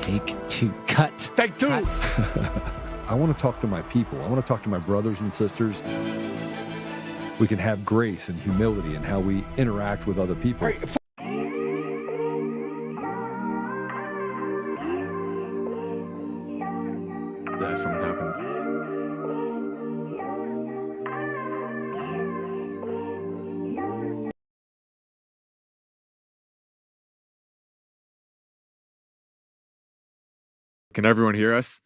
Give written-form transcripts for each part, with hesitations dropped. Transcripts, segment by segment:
take two. Cut. Take two. I want to talk to my people. I want to talk to my brothers and sisters. We can have grace and humility in how we interact with other people. Right. Yeah, something happened. Can everyone hear us?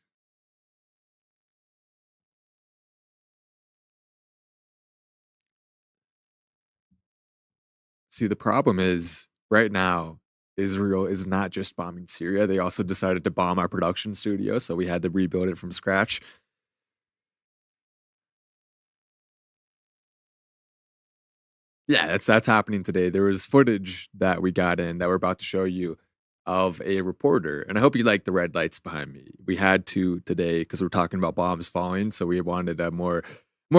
See, the problem is right now, Israel is not just bombing Syria. They also decided to bomb our production studio, so we had to rebuild it from scratch. Yeah, that's happening today. There was footage that we got in that we're about to show you of a reporter, and I hope you like the red lights behind me. We had to today because we're talking about bombs falling, so we wanted a more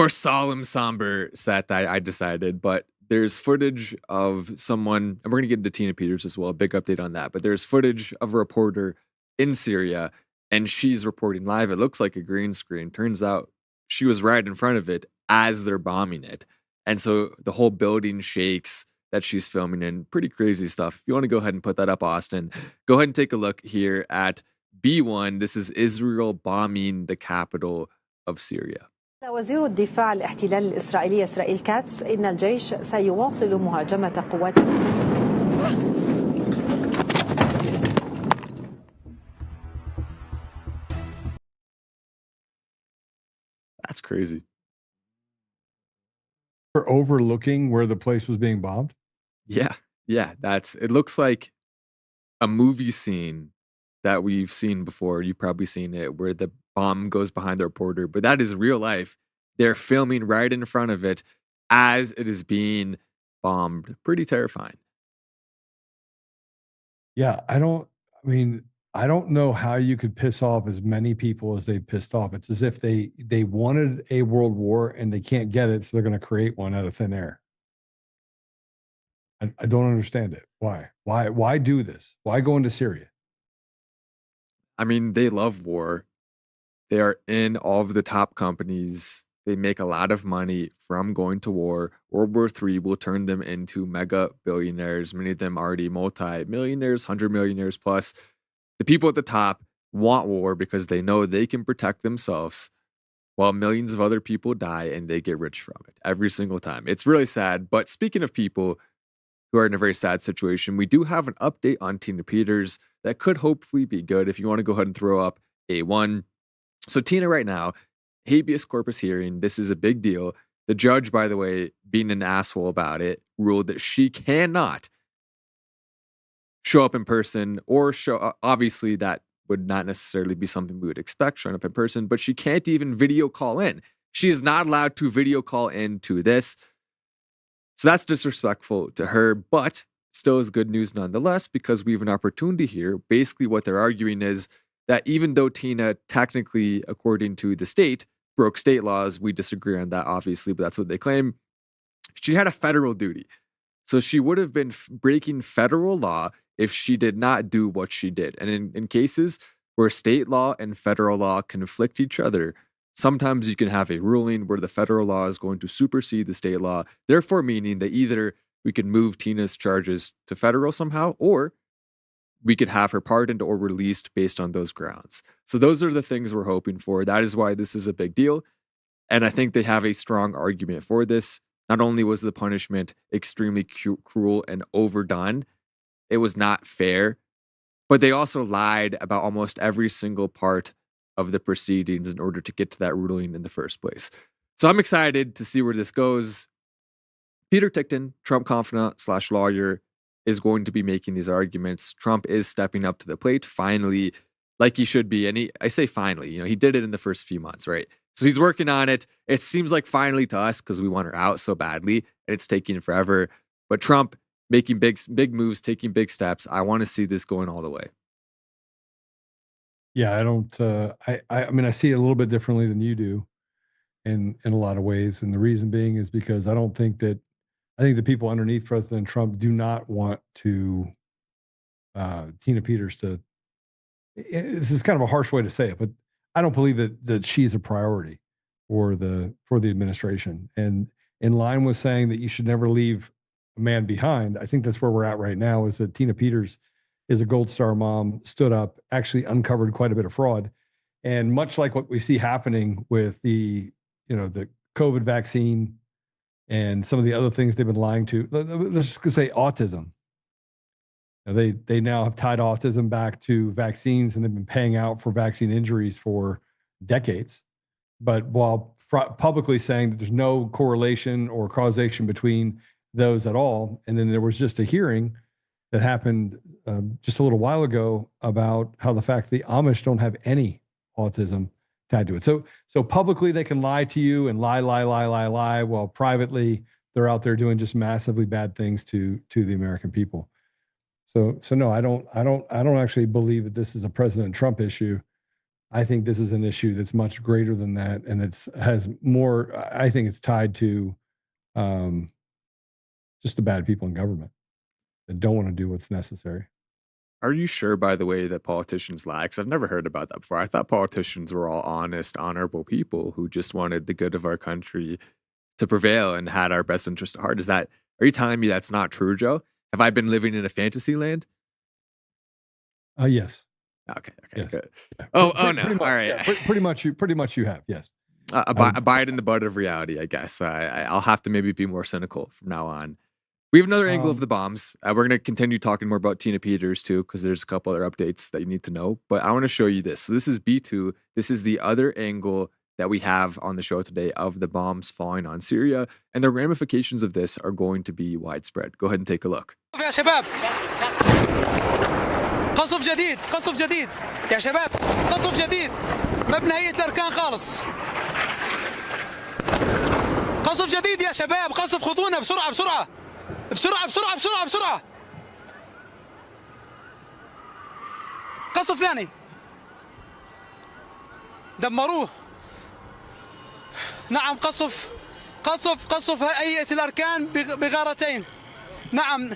solemn, somber set. I decided, but there's footage of someone, and we're gonna get into Tina Peters as well. A big update on that, but there's footage of a reporter in Syria, and she's reporting live. It looks like a green screen. Turns out she was right in front of it as they're bombing it. And so the whole building shakes that she's filming in. Pretty crazy stuff. If you want to go ahead and put that up, Austin, go ahead and take a look here at B1. This is Israel bombing the capital of Syria. وزير الدفاع الاحتلال الإسرائيلي إسرائيل كاتس إن الجيش سيواصل مهاجمة قواته. That's crazy. We're overlooking where the place was being bombed? Yeah. It looks like a movie scene that we've seen before. You've probably seen it where the bomb goes behind the reporter, but that is real life. They're filming right in front of it as it is being bombed. Pretty terrifying. Yeah, I don't know how you could piss off as many people as they pissed off. It's as if they wanted a world war and they can't get it, so they're going to create one out of thin air. I don't understand it. Why do this? Why go into Syria? I mean, they love war. They are in all of the top companies. They make a lot of money from going to war. World War III will turn them into mega billionaires. Many of them already multi-millionaires, 100 millionaires plus. The people at the top want war because they know they can protect themselves while millions of other people die and they get rich from it every single time. It's really sad. But speaking of people who are in a very sad situation, we do have an update on Tina Peters that could hopefully be good. If you want to go ahead and throw up A1. So Tina right now, habeas corpus hearing, this is a big deal. The judge, by the way, being an asshole about it, ruled that she cannot show up in person or obviously that would not necessarily be something we would expect showing up in person, but she can't even video call in. She is not allowed to video call in to this. So that's disrespectful to her, but still is good news nonetheless, because we have an opportunity here. Basically what they're arguing is that even though Tina technically, according to the state, broke state laws, we disagree on that obviously, but that's what they claim. She had a federal duty. So she would have been breaking federal law if she did not do what she did. And in cases where state law and federal law conflict each other, sometimes you can have a ruling where the federal law is going to supersede the state law, therefore meaning that either we can move Tina's charges to federal somehow, or we could have her pardoned or released based on those grounds. So those are the things we're hoping for. That is why this is a big deal. And I think they have a strong argument for this. Not only was the punishment extremely cruel and overdone, it was not fair, but they also lied about almost every single part of the proceedings in order to get to that ruling in the first place. So I'm excited to see where this goes. Peter Tickton, Trump confidant / lawyer, is going to be making these arguments. Trump is stepping up to the plate finally, like he should be. And I say finally, he did it in the first few months, right? So he's working on it. It seems like finally to us because we want her out so badly and it's taking forever. But Trump making big moves, taking big steps. I want to see this going all the way. Yeah, I don't. I mean, I see it a little bit differently than you do, in a lot of ways, and the reason being is because I think the people underneath President Trump do not want to Tina Peters to this is kind of a harsh way to say it, but I don't believe that she's a priority for the administration. And in line with saying that you should never leave a man behind, I think that's where we're at right now. Is that Tina Peters is a Gold Star mom, stood up, actually uncovered quite a bit of fraud, and much like what we see happening with the COVID vaccine and some of the other things they've been lying to. Let's just say autism. They now have tied autism back to vaccines, and they've been paying out for vaccine injuries for decades. But while publicly saying that there's no correlation or causation between those at all, and then there was just a hearing that happened just a little while ago about how the fact the Amish don't have any autism tied to it. So publicly they can lie to you and lie, while privately they're out there doing just massively bad things to the American people. So no, I don't actually believe that this is a President Trump issue. I think this is an issue that's much greater than that, and has more. I think it's tied to just the bad people in government that don't want to do what's necessary. Are you sure, by the way, that politicians lie? Because I've never heard about that before. I thought politicians were all honest, honorable people who just wanted the good of our country to prevail and had our best interest at heart. Are you telling me that's not true, Joe? Have I been living in a fantasy land? Yes. Okay, Yes. good. Yeah. No. Pretty much, All right. yeah, pretty much you have. Yes. Abide in the bud of reality, I guess. I'll have to maybe be more cynical from now on. We have another angle of the bombs. We're going to continue talking more about Tina Peters too, because there's a couple other updates that you need to know. But I want to show you this. So this is B2. This is the other angle that we have on the show today of the bombs falling on Syria. And the ramifications of this are going to be widespread. Go ahead and take a look. يا شباب قصف جديد يا شباب قصف جديد مبنى هيئة الأركان خالص قصف جديد يا شباب قصف خطونا بسرعة قصف ثاني دمروه نعم قصف هيئة الأركان بغارتين نعم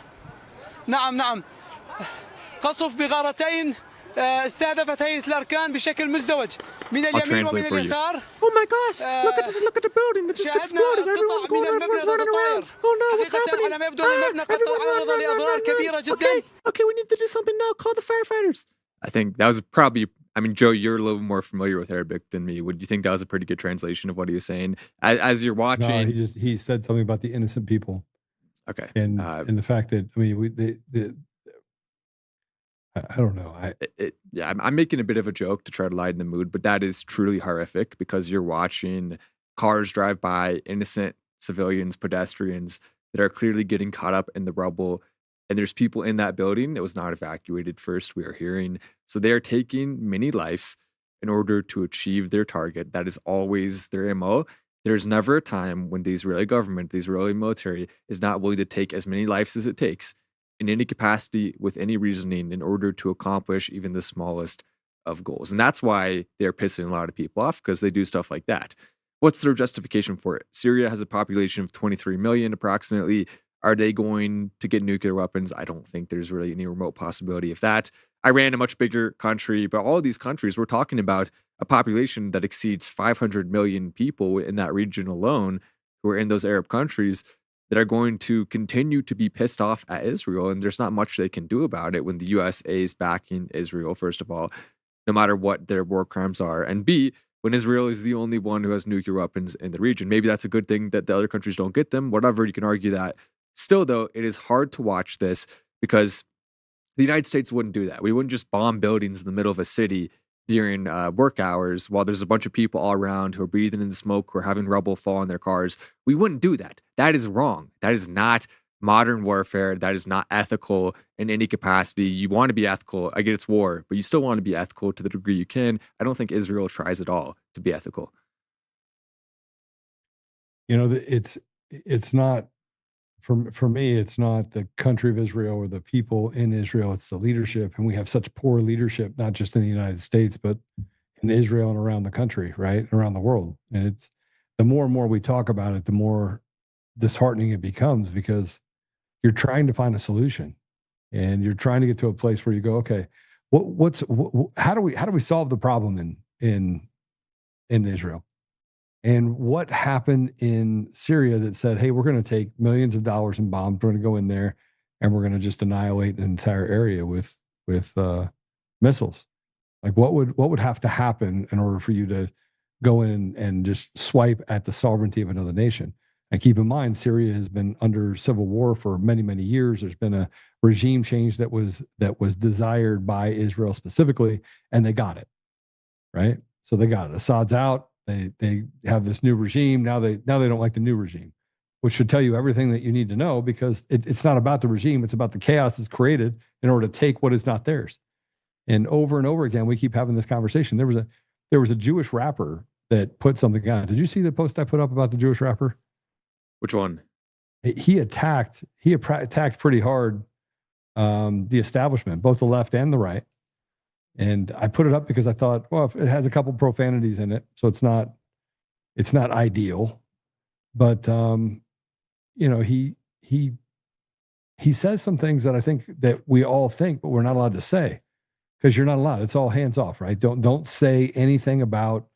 قصف بغارتين استهدفت هيئة الأركان بشكل مزدوج من اليمين ومن اليسار. Oh my gosh! Look at the building! It just exploded! Everyone's going off, everyone's running around! Oh no, what's happening? Okay, we need to do something now. Call the firefighters. I think that was probably. I mean, Joe, you're a little more familiar with Arabic than me. Would you think that was a pretty good translation of what he was saying? As you're watching, No, he said something about the innocent people. Okay, and the fact that I don't know. I'm making a bit of a joke to try to lighten the mood, but that is truly horrific because you're watching cars drive by, innocent civilians, pedestrians that are clearly getting caught up in the rubble. And there's people in that building that was not evacuated first, we are hearing. So they are taking many lives in order to achieve their target. That is always their MO. There's never a time when the Israeli government, the Israeli military, is not willing to take as many lives as it takes in any capacity with any reasoning in order to accomplish even the smallest of goals. And that's why they're pissing a lot of people off, because they do stuff like that. What's their justification for it? Syria has a population of 23 million approximately. Are they going to get nuclear weapons? I don't think there's really any remote possibility of that. Iran, a much bigger country, but all of these countries, we're talking about a population that exceeds 500 million people in that region alone who are in those Arab countries that are going to continue to be pissed off at Israel. And there's not much they can do about it when the USA is backing Israel, first of all, no matter what their war crimes are. And B, when Israel is the only one who has nuclear weapons in the region. Maybe that's a good thing that the other countries don't get them, whatever, you can argue that. Still, though, it is hard to watch this because the United States wouldn't do that. We wouldn't just bomb buildings in the middle of a city during work hours while there's a bunch of people all around who are breathing in the smoke, who are having rubble fall on their cars. We wouldn't do that. That is wrong. That is not modern warfare. That is not ethical in any capacity. You want to be ethical. I get it's war, but you still want to be ethical to the degree you can. I don't think Israel tries at all to be ethical. You know, it's not, for me, it's not the country of Israel or the people in Israel. It's the leadership. And we have such poor leadership, not just in the United States, but in Israel and around the country, right? Around the world. And it's the more and more we talk about it, the more disheartening it becomes, because you're trying to find a solution and you're trying to get to a place where you go, okay, how do we solve the problem in Israel? And what happened in Syria that said, hey, we're going to take millions of dollars in bombs, we're going to go in there and we're going to just annihilate an entire area with missiles? Like what would have to happen in order for you to go in and just swipe at the sovereignty of another nation? And keep in mind, Syria has been under civil war for many, many years. There's been a regime change that was desired by Israel specifically, and they got it, right? So they got it. Assad's out. They have this new regime. Now they don't like the new regime, which should tell you everything that you need to know, because it's not about the regime. It's about the chaos that's created in order to take what is not theirs. And over again, we keep having this conversation. There was a Jewish rapper that put something out. Did you see the post I put up about the Jewish rapper? Which one? He attacked pretty hard the establishment, both the left and the right. And I put it up because I thought, well, it has a couple profanities in it, so it's not ideal. But he says some things that I think that we all think, but we're not allowed to say, because you're not allowed. It's all hands off, right? Don't say anything about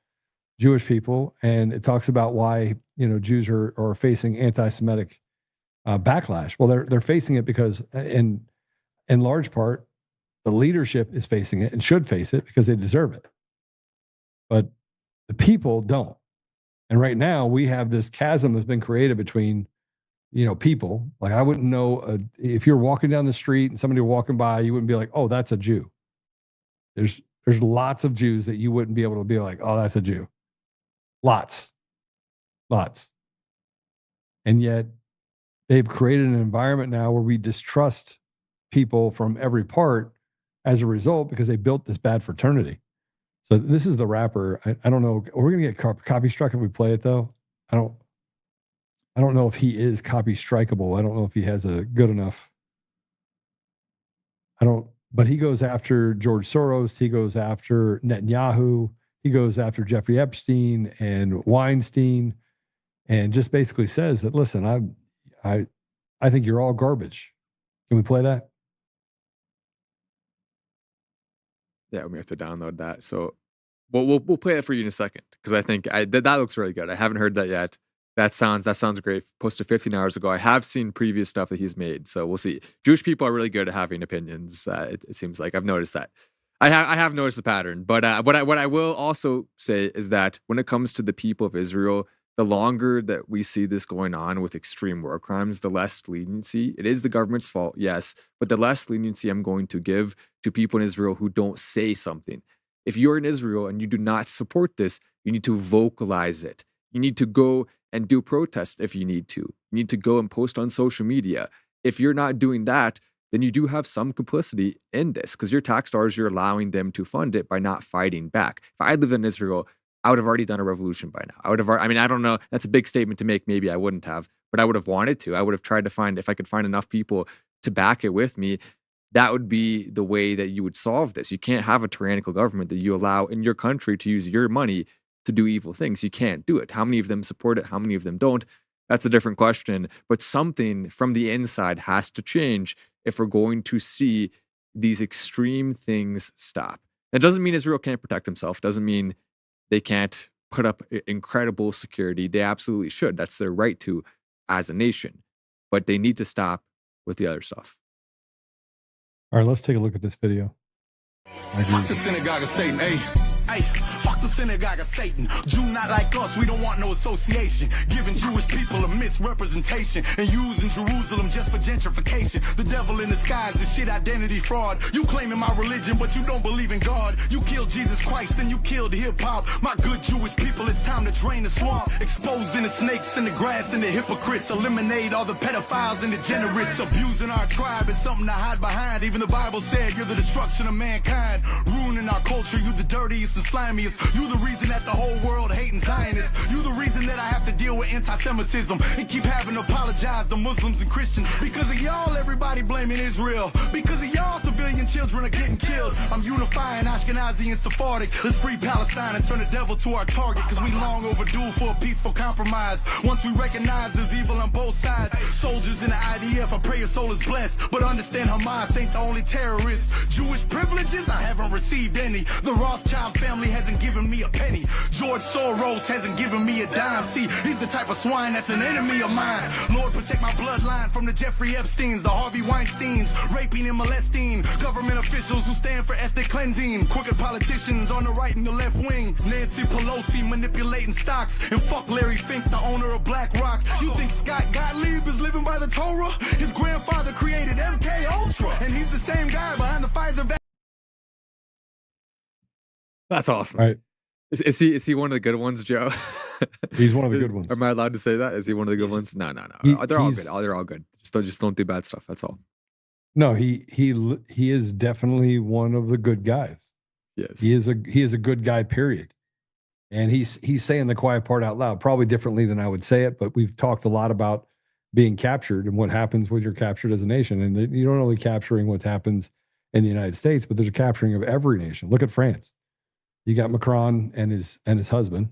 Jewish people. And it talks about why Jews are facing anti-Semitic backlash. Well, they're facing it because in large part, the leadership is facing it and should face it because they deserve it. But the people don't. And right now we have this chasm that's been created between, people. Like I wouldn't know if you're walking down the street and somebody were walking by, you wouldn't be like, oh, that's a Jew. There's lots of Jews that you wouldn't be able to be like, oh, that's a Jew. Lots. And yet they've created an environment now where we distrust people from every part as a result, because they built this bad fraternity. So this is the rapper. I don't know. We're going to get copy struck if we play it, though. I don't know if he is copy strikeable. I don't know if he has a good enough. But he goes after George Soros. He goes after Netanyahu. He goes after Jeffrey Epstein and Weinstein, and just basically says that, listen, I think you're all garbage. Can we play that? Yeah, we have to download that. So we'll play it for you in a second, because I think that looks really good. I haven't heard that yet. That sounds great. Posted 15 hours ago. I have seen previous stuff that he's made, so we'll see. Jewish people are really good at having opinions. It seems like I've noticed that. I have noticed the pattern. But what I will also say is that when it comes to the people of Israel, the longer that we see this going on with extreme war crimes, the less leniency. It is the government's fault, yes, but the less leniency I'm going to give to people in Israel who don't say something. If you're in Israel and you do not support this, you need to vocalize it. You need to go and do protests if you need to. You need to go and post on social media. If you're not doing that, then you do have some complicity in this, because your tax dollars, you're allowing them to fund it by not fighting back. If I lived in Israel, I would have already done a revolution by now. I don't know. That's a big statement to make. Maybe I wouldn't have, but I would have wanted to. I would have tried to find, if I could find enough people to back it with me, that would be the way that you would solve this. You can't have a tyrannical government that you allow in your country to use your money to do evil things. You can't do it. How many of them support it? How many of them don't? That's a different question. But something from the inside has to change if we're going to see these extreme things stop. That doesn't mean Israel can't protect himself. Doesn't mean they can't put up incredible security. They absolutely should. That's their right to as a nation. But they need to stop with the other stuff. All right, let's take a look at this video. Fuck the synagogue of Satan, hey, fuck the synagogue of Satan. Jew not like us, we don't want no association. Giving Jewish people a misrepresentation and using Jerusalem just for gentrification. The devil in disguise, this shit identity fraud. You claiming my religion, but you don't believe in God. You killed Jesus Christ, then you killed hip-hop. My good Jewish people, it's time to drain the swamp. Exposing the snakes in the grass and the hypocrites. Eliminate all the pedophiles and degenerates. Abusing our tribe is something to hide behind. Even the Bible said you're the destruction of mankind. Ruining our culture, you the dirtiest and slimiest. You the reason that the whole world hating Zionists. You the reason that I have to deal with anti-Semitism and keep having to apologize to Muslims and Christians. Because of y'all, everybody blaming Israel. Because of y'all, civilians and children are getting killed. I'm unifying Ashkenazi and Sephardic. Let's free Palestine and turn the devil to our target, cause we long overdue for a peaceful compromise. Once we recognize there's evil on both sides. Soldiers in the IDF, I pray your soul is blessed, but understand Hamas ain't the only terrorists. Jewish privileges, I haven't received any. The Rothschild family hasn't given me a penny. George Soros hasn't given me a dime. See, he's the type of swine that's an enemy of mine. Lord, protect my bloodline from the Jeffrey Epsteins, the Harvey Weinsteins, raping and molesting, government officials who stand for ethnic cleansing, crooked politicians on the right and the left wing, Nancy Pelosi manipulating stocks, and fuck Larry Fink, the owner of BlackRock. You think Scott Gottlieb is living by the Torah? His grandfather created MK Ultra, and he's the same guy behind the Pfizer vaccine. That's awesome. Right. Is he one of the good ones, Joe? He's one of the good ones. Am I allowed to say that? Is he one of the good ones? No. They're all good. They're all good. Just don't do bad stuff. That's all. No, he is definitely one of the good guys. Yes. He is a good guy, period. And he's saying the quiet part out loud, probably differently than I would say it, but we've talked a lot about being captured and what happens when you're captured as a nation. And you're not only capturing what happens in the United States, but there's a capturing of every nation. Look at France. You got Macron and his husband,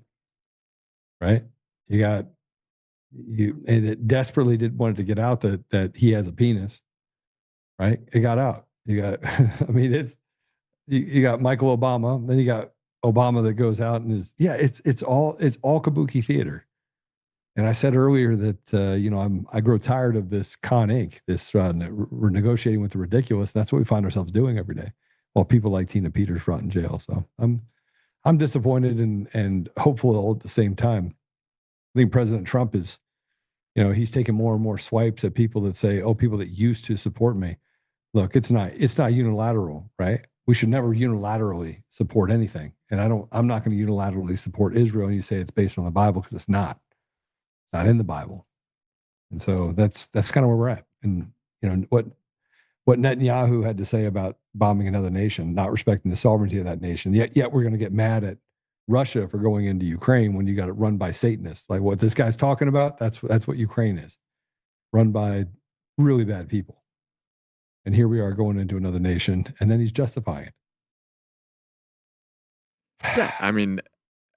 right? And it desperately wanted to get out that he has a penis, right? It got out. You got, I mean, you got Michael Obama, then you got Obama that goes out and it's all kabuki theater. And I said earlier that I grow tired of this con Inc. This we're negotiating with the ridiculous. That's what we find ourselves doing every day, while people like Tina Peters rot in jail. So I'm disappointed and hopeful at the same time. I think President Trump is, he's taking more and more swipes at people that say, "Oh, people that used to support me." Look, it's not unilateral, right? We should never unilaterally support anything. And I'm not going to unilaterally support Israel. And you say it's based on the Bible, because it's not. It's not in the Bible. And so that's kind of where we're at. And what Netanyahu had to say about bombing another nation, not respecting the sovereignty of that nation. Yet we're going to get mad at Russia for going into Ukraine when you got it run by Satanists. Like what this guy's talking about, that's what Ukraine is. Run by really bad people. And here we are going into another nation, and then he's justifying it. Yeah, I mean,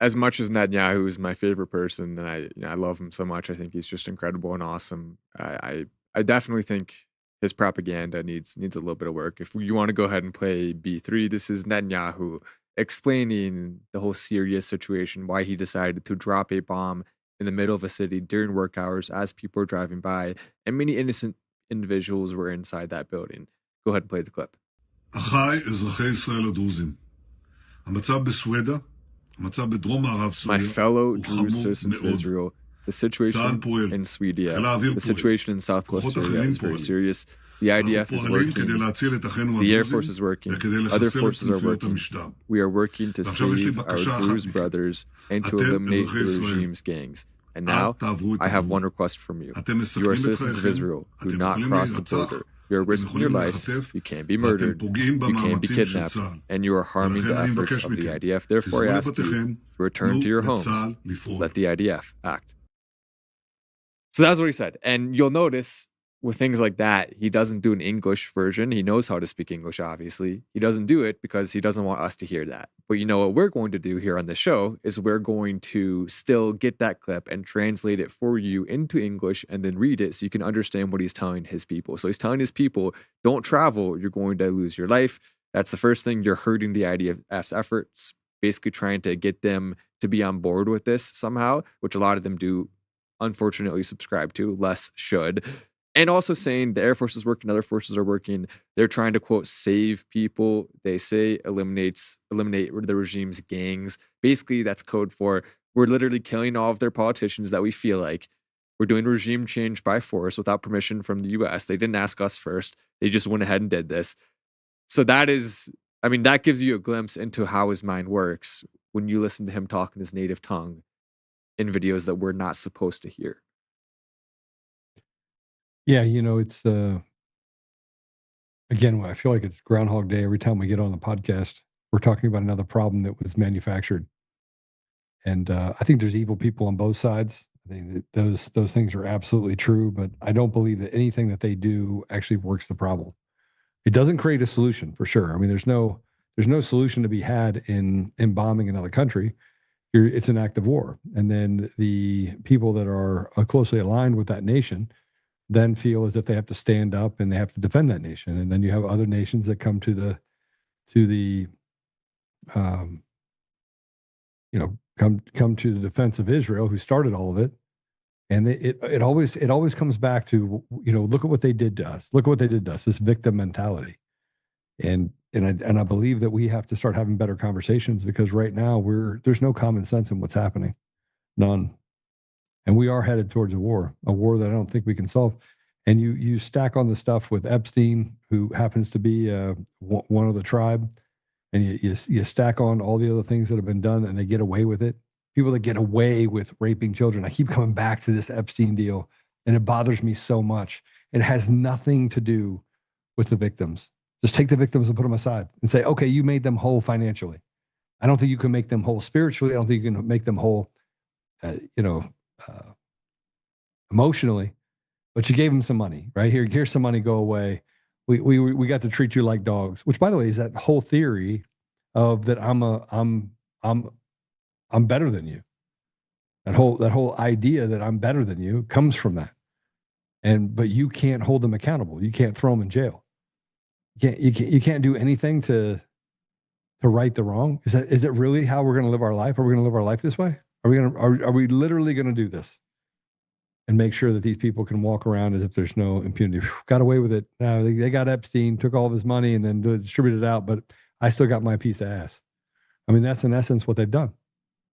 as much as Netanyahu is my favorite person, and I love him so much, I think he's just incredible and awesome. I definitely think his propaganda needs a little bit of work. If you want to go ahead and play B3, this is Netanyahu explaining the whole Syria situation, why he decided to drop a bomb in the middle of a city during work hours as people are driving by, and many innocent individuals were inside that building. Go ahead and play the clip. אחיי אזרחי ישראל הדרוזים, המצב בסווידה, המצב בדרום מערב סוריה, My fellow Druze citizens of Israel, the situation in Sweden, the situation in southwest Syria is very serious. The IDF is working, the Air Force is working, other forces are working. We are working to save our Druze brothers and to eliminate the regime's gangs. And now, I have one request from you. You are citizens of Israel. Do not cross the border. You are risking your lives. You can't be murdered. You can't be kidnapped. And you are harming the efforts of the IDF. Therefore, I ask you to return to your homes. Let the IDF act. So that's what he said. And you'll notice with things like that, he doesn't do an English version. He knows how to speak English, obviously. He doesn't do it because he doesn't want us to hear that. But you know what we're going to do here on the show is we're going to still get that clip and translate it for you into English and then read it so you can understand what he's telling his people. So he's telling his people, don't travel. You're going to lose your life. That's the first thing. You're hurting the IDF's efforts, basically trying to get them to be on board with this somehow, which a lot of them do, unfortunately, subscribe to. Less should. And also saying the Air Force is working, other forces are working. They're trying to, quote, save people. They say eliminate the regime's gangs. Basically, that's code for we're literally killing all of their politicians that we feel like. We're doing regime change by force without permission from the U.S. They didn't ask us first. They just went ahead and did this. So that gives you a glimpse into how his mind works when you listen to him talk in his native tongue in videos that we're not supposed to hear. Yeah, it's again, I feel like it's Groundhog Day every time we get on the podcast. We're talking about another problem that was manufactured, and I think there's evil people on both sides. I think that those things are absolutely true, but I don't believe that anything that they do actually works the problem. It doesn't create a solution for sure. I mean, there's no solution to be had in bombing another country. It's an act of war. And then the people that are closely aligned with that nation then feel as if they have to stand up and they have to defend that nation. And then you have other nations that come to the come to the defense of Israel, who started all of it. And it always comes back to, look at what they did to us. Look at what they did to us, this victim mentality. And I believe that we have to start having better conversations, because right now there's no common sense in what's happening. None. And we are headed towards a war that I don't think we can solve. And you stack on the stuff with Epstein, who happens to be one of the tribe, and you stack on all the other things that have been done, and they get away with it. People that get away with raping children. I keep coming back to this Epstein deal, and it bothers me so much. It has nothing to do with the victims. Just take the victims and put them aside and say, okay, you made them whole financially. I don't think you can make them whole spiritually. I don't think you can make them whole, emotionally, but you gave them some money, right? Here's some money, go away. We got to treat you like dogs, which, by the way, is that whole theory of that I'm better than you. That whole idea that I'm better than you comes from that. But you can't hold them accountable. You can't throw them in jail. You can't do anything to right the wrong. Is it really how we're going to live our life? Are we going to live our life this way? Are we literally going to do this and make sure that these people can walk around as if there's no impunity? Got away with it. No, they got Epstein, took all of his money, and then distributed it out, but I still got my piece of ass. I mean, that's in essence what they've done.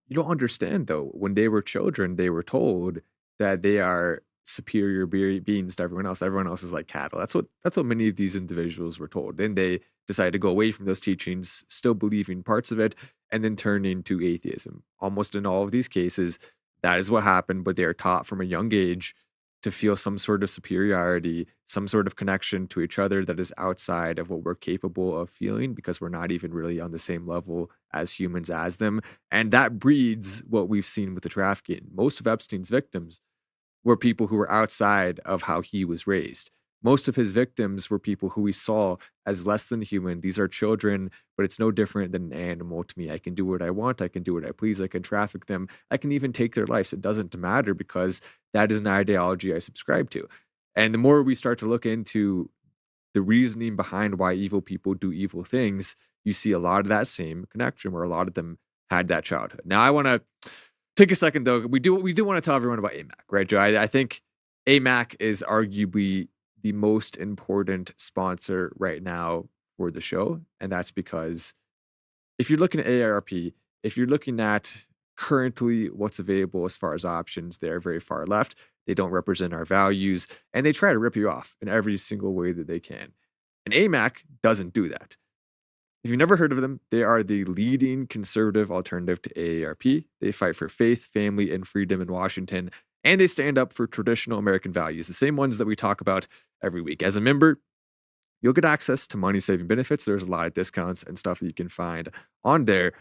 You don't understand, though. When they were children, they were told that they are superior beings to everyone else. Everyone else is like cattle. That's what many of these individuals were told. Then they decided to go away from those teachings, still believing parts of it, and then turn into atheism. Almost in all of these cases, that is what happened, but they are taught from a young age to feel some sort of superiority, some sort of connection to each other that is outside of what we're capable of feeling, because we're not even really on the same level as humans as them. And that breeds what we've seen with the trafficking. Most of Epstein's victims were people who were outside of how he was raised. Most of his victims were people who he saw as less than human. These are children, but it's no different than an animal to me. I can do what I want. I can do what I please. I can traffic them. I can even take their lives. It doesn't matter, because that is an ideology I subscribe to. And the more we start to look into the reasoning behind why evil people do evil things, you see a lot of that same connection, where a lot of them had that childhood. Now, I want to take a second, though. We do want to tell everyone about AMAC, right, Joe? I think AMAC is arguably the most important sponsor right now for the show. And that's because if you're looking at AARP, if you're looking at currently what's available as far as options, they're very far left. They don't represent our values, and they try to rip you off in every single way that they can. And AMAC doesn't do that. If you've never heard of them, they are the leading conservative alternative to AARP. They fight for faith, family, and freedom in Washington, and they stand up for traditional American values, the same ones that we talk about every week. As a member, you'll get access to money-saving benefits. There's a lot of discounts and stuff that you can find on there.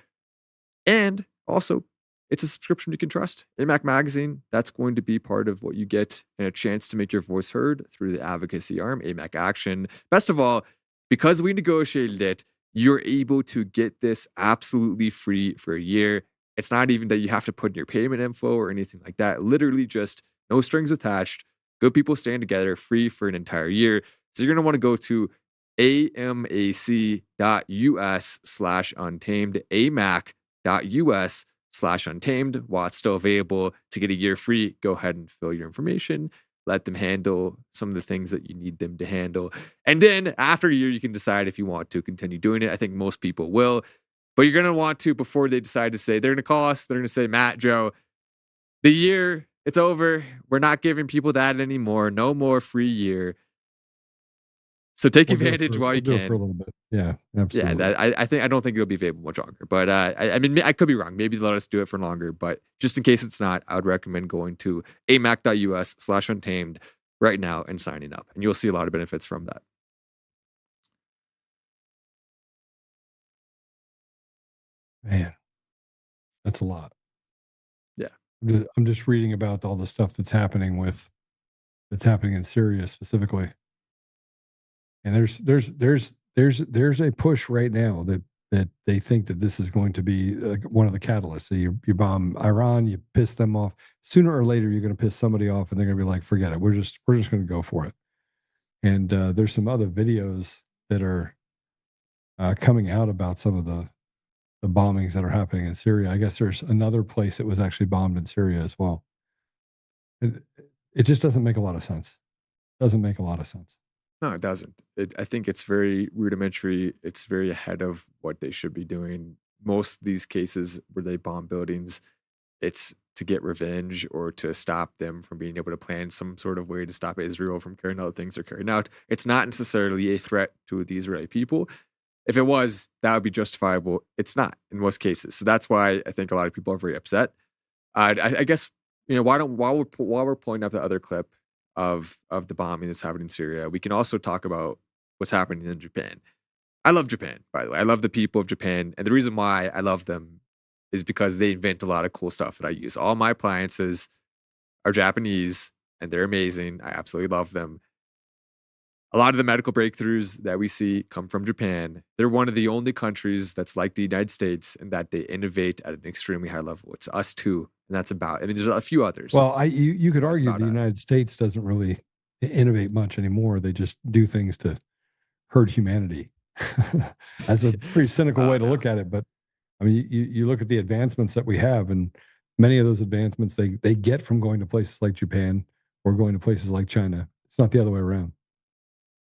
And also, it's a subscription you can trust. AMAC Magazine, that's going to be part of what you get, and a chance to make your voice heard through the advocacy arm, AMAC Action. Best of all, because we negotiated it, you're able to get this absolutely free for a year. It's not even that you have to put in your payment info or anything like that. Literally just no strings attached. Good people stand together, free for an entire year. So you're going to want to go to amac.us/untamed, amac.us/untamed. While it's still available to get a year free, go ahead and fill your information. Let them handle some of the things that you need them to handle. And then after a year, you can decide if you want to continue doing it. I think most people will. But you're going to want to, before they decide to say, they're going to call us, they're going to say, Matt, Joe, the year, it's over. We're not giving people that anymore. No more free year. So take advantage while you can. For a little bit. Yeah, absolutely. Yeah, I don't think it'll be available much longer. But I mean, I could be wrong. Maybe they'll let us do it for longer. But just in case it's not, I would recommend going to amac.us/untamed right now and signing up. And you'll see a lot of benefits from that. Man, that's a lot. Yeah. I'm just reading about all the stuff that's happening in Syria specifically. And there's a push right now that they think that this is going to be one of the catalysts. So you bomb Iran, you piss them off. Sooner or later, you're going to piss somebody off, and they're going to be like, "Forget it. We're just going to go for it." And there's some other videos that are coming out about some of the bombings that are happening in Syria. I guess there's another place that was actually bombed in Syria as well. It just doesn't make a lot of sense. Doesn't make a lot of sense. No, it doesn't. I think it's very rudimentary. It's very ahead of what they should be doing. Most of these cases where they bomb buildings, it's to get revenge or to stop them from being able to plan some sort of way to stop Israel from carrying out things they're carrying out. It's not necessarily a threat to the Israeli people. If it was, that would be justifiable. It's not in most cases. So that's why I think a lot of people are very upset. I guess, while we're pulling up the other clip of the bombing that's happening in Syria, we can also talk about what's happening in Japan. I love Japan, by the way. I love the people of Japan. And the reason why I love them is because they invent a lot of cool stuff that I use. All my appliances are Japanese and they're amazing. I absolutely love them. A lot of the medical breakthroughs that we see come from Japan. They're one of the only countries that's like the United States in that they innovate at an extremely high level. It's us too. And that's about, there's a few others. Well, you could argue the United States doesn't really innovate much anymore. They just do things to hurt humanity. That's a pretty cynical way to look at it. But I mean, you look at the advancements that we have, and many of those advancements they get from going to places like Japan or going to places like China. It's not the other way around.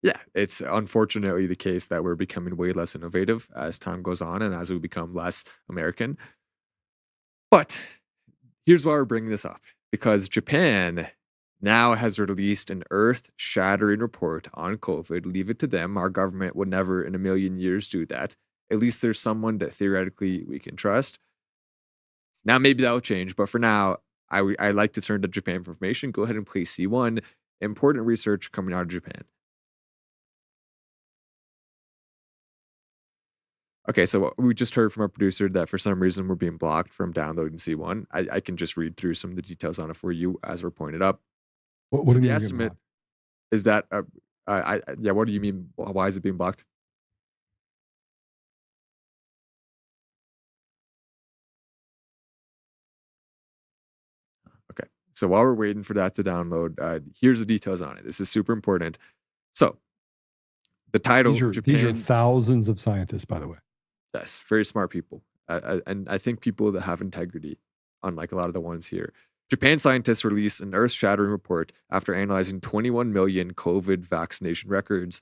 Yeah, it's unfortunately the case that we're becoming way less innovative as time goes on and as we become less American. But here's why we're bringing this up. Because Japan now has released an earth-shattering report on COVID. Leave it to them. Our government would never in a million years do that. At least there's someone that theoretically we can trust. Now maybe that'll change, but for now, I like to turn to Japan for information. Go ahead and play C1. Important research coming out of Japan. Okay, so we just heard from our producer that for some reason we're being blocked from downloading C1. I can just read through some of the details on it for you as we're pointed up. What So do you the mean estimate is that, what do you mean? Why is it being blocked? Okay, so while we're waiting for that to download, here's the details on it. This is super important. So the title, these are thousands of scientists, by the way. Yes, very smart people. And I think people that have integrity, unlike a lot of the ones here. Japan scientists released an earth-shattering report after analyzing 21 million COVID vaccination records.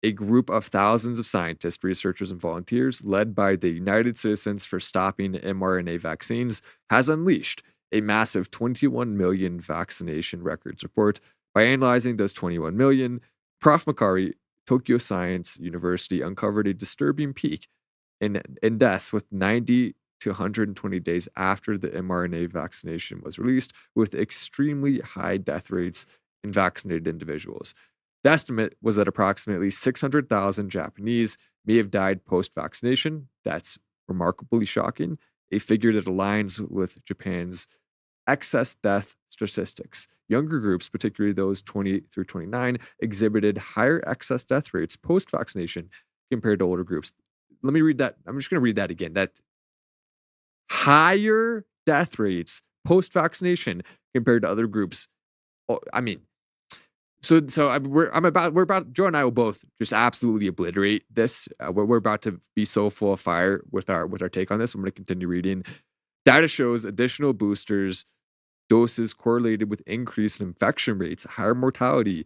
A group of thousands of scientists, researchers, and volunteers, led by the United Citizens for Stopping mRNA Vaccines, has unleashed a massive 21 million vaccination records report. By analyzing those 21 million, Prof. Makari, Tokyo Science University, uncovered a disturbing peak in deaths with 90 to 120 days after the mRNA vaccination was released, with extremely high death rates in vaccinated individuals. The estimate was that approximately 600,000 Japanese may have died post-vaccination. That's remarkably shocking, a figure that aligns with Japan's excess death statistics. Younger groups, particularly those 20 through 29, exhibited higher excess death rates post-vaccination compared to older groups. Let me read that. I'm just going to read that again. That higher death rates post-vaccination compared to other groups. I mean, so we're about Joe and I will both just absolutely obliterate this. We're about to be so full of fire with our take on this. I'm going to continue reading. Data shows additional boosters doses correlated with increase in infection rates, higher mortality.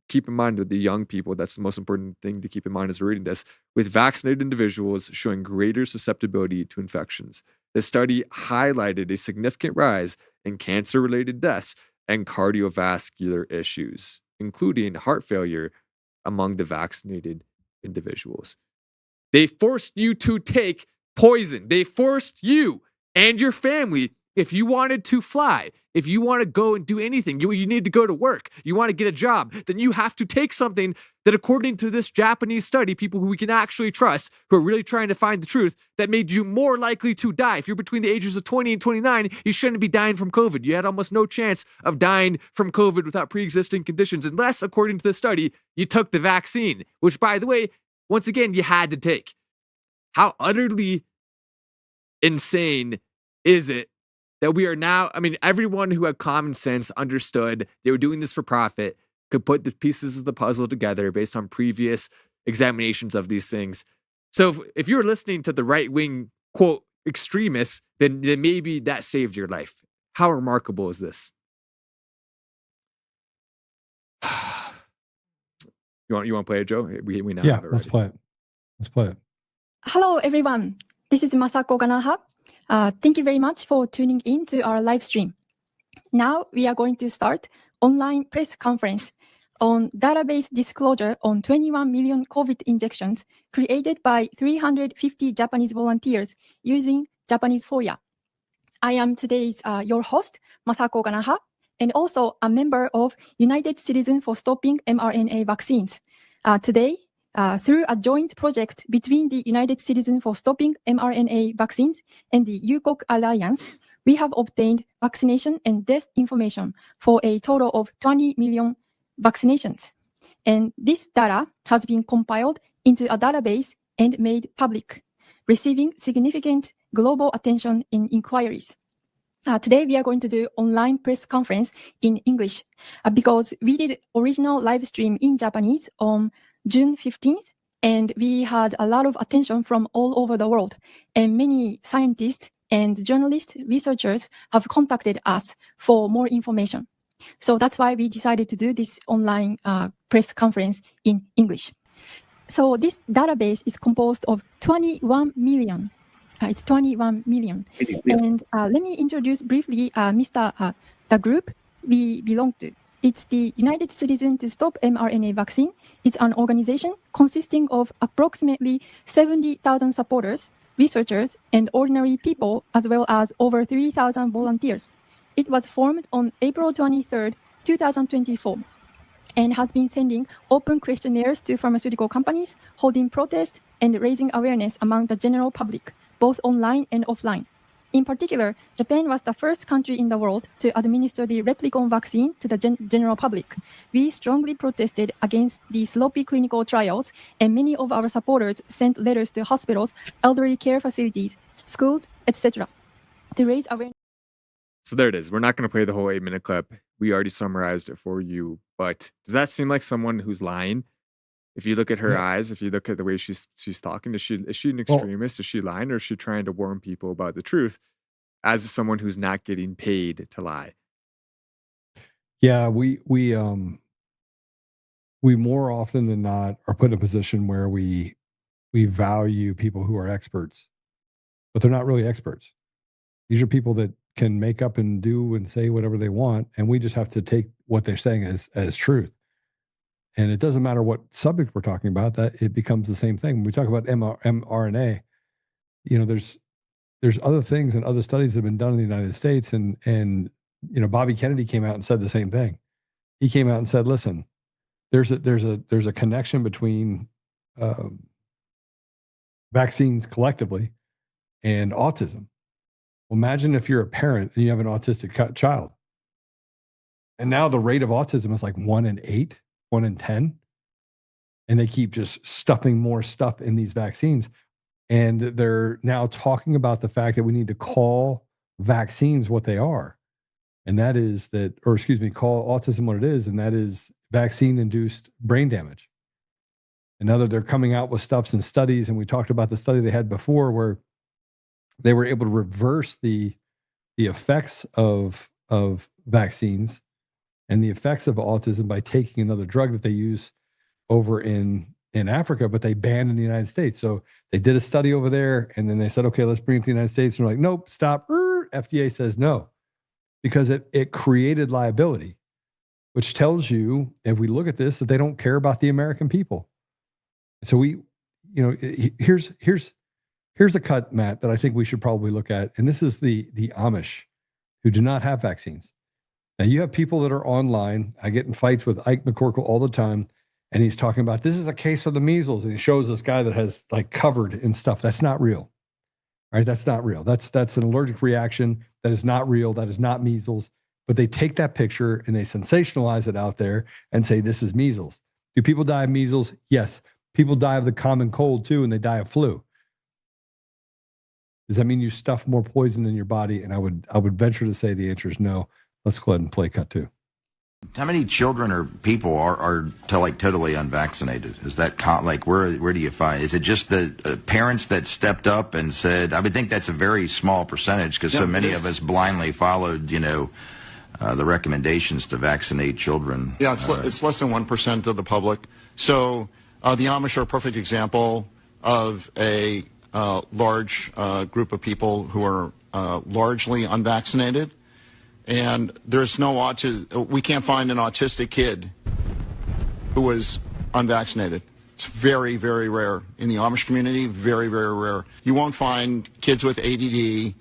Keep in mind with the young people, that's the most important thing to keep in mind as we're reading this, with vaccinated individuals showing greater susceptibility to infections. The study highlighted a significant rise in cancer-related deaths and cardiovascular issues, including heart failure among the vaccinated individuals. They forced you to take poison. They forced you and your family If you wanted to fly, if you want to go and do anything, you need to go to work, you want to get a job, then you have to take something that, according to this Japanese study, people who we can actually trust, who are really trying to find the truth, that made you more likely to die. If you're between the ages of 20 and 29, you shouldn't be dying from COVID. You had almost no chance of dying from COVID without pre-existing conditions, unless, according to the study, you took the vaccine, which, by the way, once again, you had to take. How utterly insane is it that we are now, I mean, everyone who had common sense understood they were doing this for profit, could put the pieces of the puzzle together based on previous examinations of these things. So if you're listening to the right-wing, quote, extremists, then maybe that saved your life. How remarkable is this? You want to play it, Joe? We now have it. Let's play it. Let's play it. Hello, everyone. This is Masako Ganaha. Thank you very much for tuning in to our live stream. Now we are going to start online press conference on database disclosure on 21 million COVID injections created by 350 Japanese volunteers using Japanese FOIA. I am today's your host, Masako Ganaha, and also a member of United Citizens for Stopping mRNA Vaccines. Today, through a joint project between the United Citizens for Stopping mRNA Vaccines and the UKOK Alliance, we have obtained vaccination and death information for a total of 20 million vaccinations. And this data has been compiled into a database and made public, receiving significant global attention in inquiries. Today, we are going to do online press conference in English because we did original live stream in Japanese on June 15th, and we had a lot of attention from all over the world. And many scientists and journalists, researchers have contacted us for more information. So that's why we decided to do this online press conference in English. So this database is composed of 21 million. It's 21 million. And let me introduce briefly the group we belong to. It's the United Citizens to Stop mRNA Vaccine. It's an organization consisting of approximately 70,000 supporters, researchers, and ordinary people, as well as over 3,000 volunteers. It was formed on April 23rd, 2024, and has been sending open questionnaires to pharmaceutical companies, holding protests, and raising awareness among the general public, both online and offline. In particular, Japan was the first country in the world to administer the replicon vaccine to the general public. We strongly protested against the sloppy clinical trials, and many of our supporters sent letters to hospitals, elderly care facilities, schools, etc. to raise awareness. So there it is. We're not going to play the whole 8-minute clip. We already summarized it for you. But does that seem like someone who's lying? If you look at her eyes, if you look at the way she's talking, is she an extremist? Is she lying, or is she trying to warn people about the truth as someone who's not getting paid to lie? Yeah, we more often than not are put in a position where we value people who are experts, but they're not really experts. These are people that can make up and do and say whatever they want, and we just have to take what they're saying as truth. And it doesn't matter what subject we're talking about, that it becomes the same thing. When we talk about mRNA, there's other things and other studies that have been done in the United States, and Bobby Kennedy came out and said the same thing. He came out and said, "Listen, there's a connection between vaccines collectively and autism." Well, imagine if you're a parent and you have an autistic child, and now the rate of autism is like 1 in 8. 1 in 10, and they keep just stuffing more stuff in these vaccines. And they're now talking about the fact that we need to call vaccines what they are. And that is call autism what it is. And that is vaccine-induced brain damage. And now that they're coming out with stuffs and studies, and we talked about the study they had before where they were able to reverse the effects of vaccines and the effects of autism by taking another drug that they use over in Africa, but they banned in the United States. So they did a study over there, and then they said, okay, let's bring it to the United States. And they're like, nope, stop. FDA says no, because it created liability, which tells you, if we look at this, that they don't care about the American people. So here's a cut, Matt, that I think we should probably look at. And this is the Amish. who do not have vaccines. Now, you have people that are online. I get in fights with Ike McCorkle all the time, and he's talking about this is a case of the measles, and he shows this guy that has like covered in stuff. That's not real. Right? That's not real. That's an allergic reaction. That is not real. That is not measles. But they take that picture and they sensationalize it out there and say this is measles. Do people die of measles? Yes. People die of the common cold too, and they die of flu. Does that mean you stuff more poison in your body? And I would venture to say the answer is no. Let's go ahead and play cut 2. How many children or people are totally unvaccinated? Is that where do you find? Is it just the parents that stepped up and said? I would think that's a very small percentage because so many of us blindly followed, the recommendations to vaccinate children. Yeah, it's less than 1% of the public. So the Amish are a perfect example of a large group of people who are largely unvaccinated. And there's we can't find an autistic kid who was unvaccinated. It's very, very rare in the Amish community, very, very rare. You won't find kids with ADD,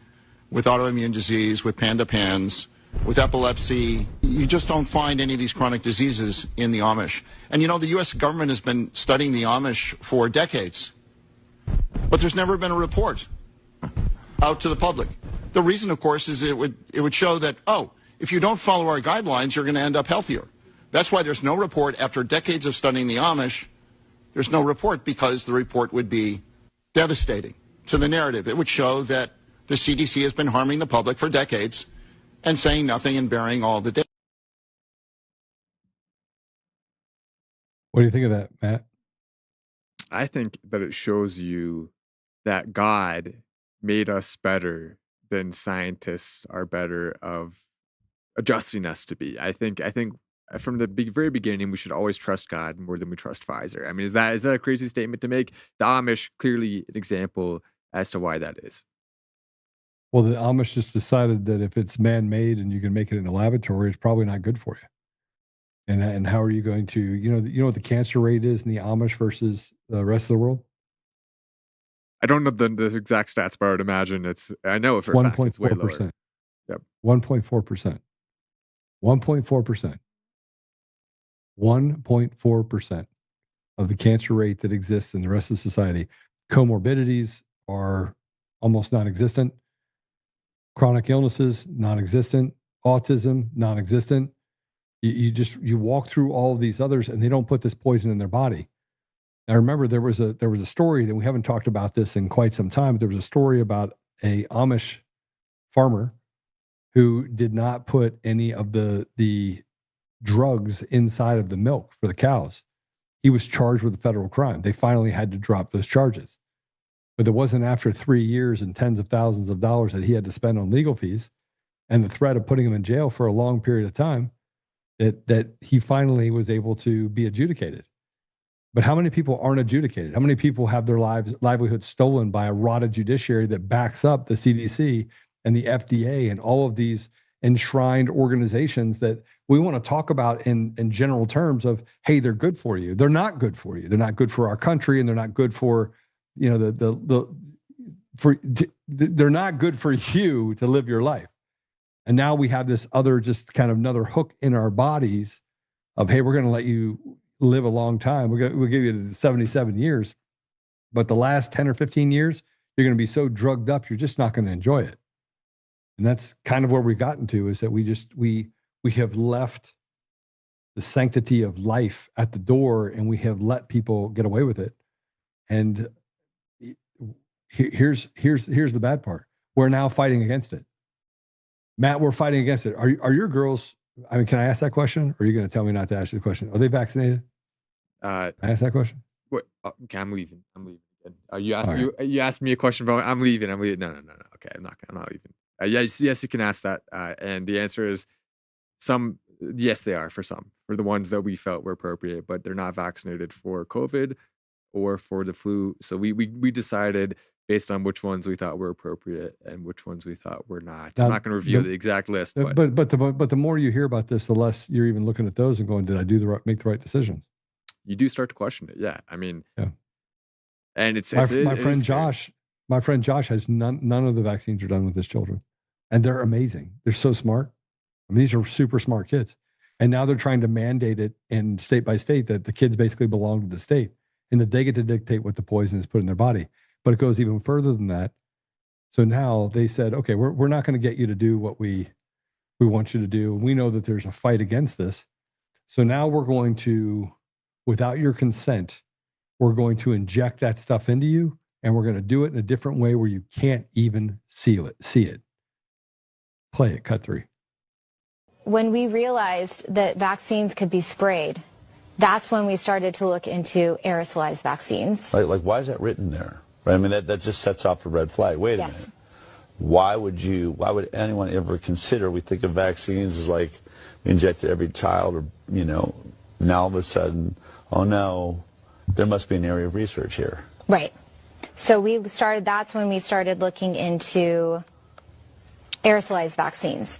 with autoimmune disease, with panda pans, with epilepsy. You just don't find any of these chronic diseases in the Amish. And the U.S. government has been studying the Amish for decades, but there's never been a report out to the public. The reason, of course, is it would show that, if you don't follow our guidelines, you're going to end up healthier. That's why there's no report after decades of studying the Amish. There's no report because the report would be devastating to the narrative. It would show that the CDC has been harming the public for decades and saying nothing and burying all the data. What do you think of that, Matt? I think that it shows you that God made us better than scientists are better of adjusting us to be. I think from the very beginning, we should always trust God more than we trust Pfizer. I mean, is that a crazy statement to make? The Amish, clearly an example as to why that is. Well, the Amish just decided that if it's man-made and you can make it in a laboratory, it's probably not good for you. And how are you going to, you know what the cancer rate is in the Amish versus the rest of the world? I don't know the exact stats, but I would imagine I know it for a fact it's way lower. Yep. 1.4%. 1.4%. 1.4% of the cancer rate that exists in the rest of society. Comorbidities are almost non-existent. Chronic illnesses, non-existent. Autism, non-existent. You walk through all of these others and they don't put this poison in their body. I remember there was a story that we haven't talked about this in quite some time, but there was a story about a Amish farmer who did not put any of the drugs inside of the milk for the cows. He was charged with a federal crime. They finally had to drop those charges. But it wasn't after 3 years and tens of thousands of dollars that he had to spend on legal fees and the threat of putting him in jail for a long period of time that he finally was able to be adjudicated. But how many people aren't adjudicated? How many people have their livelihood stolen by a rotted judiciary that backs up the CDC and the FDA and all of these enshrined organizations that we want to talk about in general terms of, hey, they're good for you. They're not good for you. They're not good for our country, and they're not good for, they're not good for you to live your life. And now we have this other, just kind of another hook in our bodies of, hey, we're going to let you live a long time. We'll give you 77 years, but the last 10 or 15 years, you're going to be so drugged up, you're just not going to enjoy it. And that's kind of where we've gotten to, is that we have left the sanctity of life at the door, and we have let people get away with it. And here's the bad part. We're now fighting against it. Matt, we're fighting against it. Are your girls, I mean, can I ask that question? Or are you going to tell me not to ask you the question? Are they vaccinated? Can I ask that question? Wait, okay, I'm leaving. You asked me a question about I'm leaving. No. Okay, I'm not leaving. Yes, you can ask that. And the answer is yes, they are for the ones that we felt were appropriate, but they're not vaccinated for COVID or for the flu. So we decided based on which ones we thought were appropriate and which ones we thought were not. I'm not going to reveal the exact list. But the more you hear about this, the less you're even looking at those and going, did I make the right decisions? You do start to question it. Yeah. I mean, yeah. And my friend Josh has none of the vaccines are done with his children. and they're amazing. They're so smart. I mean, these are super smart kids. And now they're trying to mandate it in state by state that the kids basically belong to the state and that they get to dictate what the poison is put in their body. But it goes even further than that. So now they said, okay, we're not going to get you to do what we want you to do. We know that there's a fight against this. So now we're going to, without your consent, we're going to inject that stuff into you, and we're going to do it in a different way where you can't even see it. Play it, cut 3. When we realized that vaccines could be sprayed, that's when we started to look into aerosolized vaccines. Like why is that written there? Right? I mean, that just sets off a red flag. Wait a minute. Why would anyone ever consider, we think of vaccines as like we injected every child, or, now all of a sudden, oh no, there must be an area of research here. Right. So that's when we started looking into aerosolized vaccines.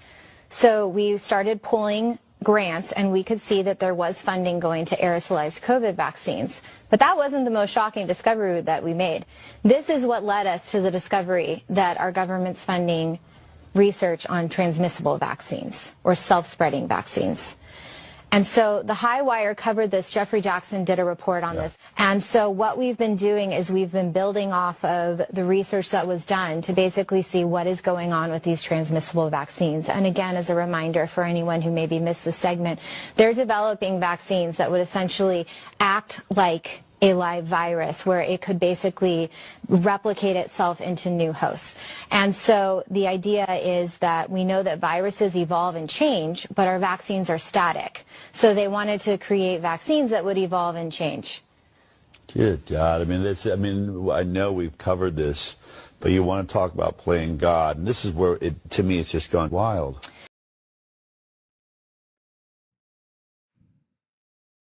So we started pulling grants, and we could see that there was funding going to aerosolized COVID vaccines. But that wasn't the most shocking discovery that we made. This is what led us to the discovery that our government's funding research on transmissible vaccines or self-spreading vaccines. And so the High Wire covered this. Jeffrey Jackson did a report on this. And so what we've been doing is we've been building off of the research that was done to basically see what is going on with these transmissible vaccines. And again, as a reminder for anyone who maybe missed the segment, they're developing vaccines that would essentially act like a live virus, where it could basically replicate itself into new hosts. And so the idea is that we know that viruses evolve and change, but our vaccines are static. So they wanted to create vaccines that would evolve and change. Good God. I know we've covered this, but you want to talk about playing God. And this is where, to me, it's just gone wild.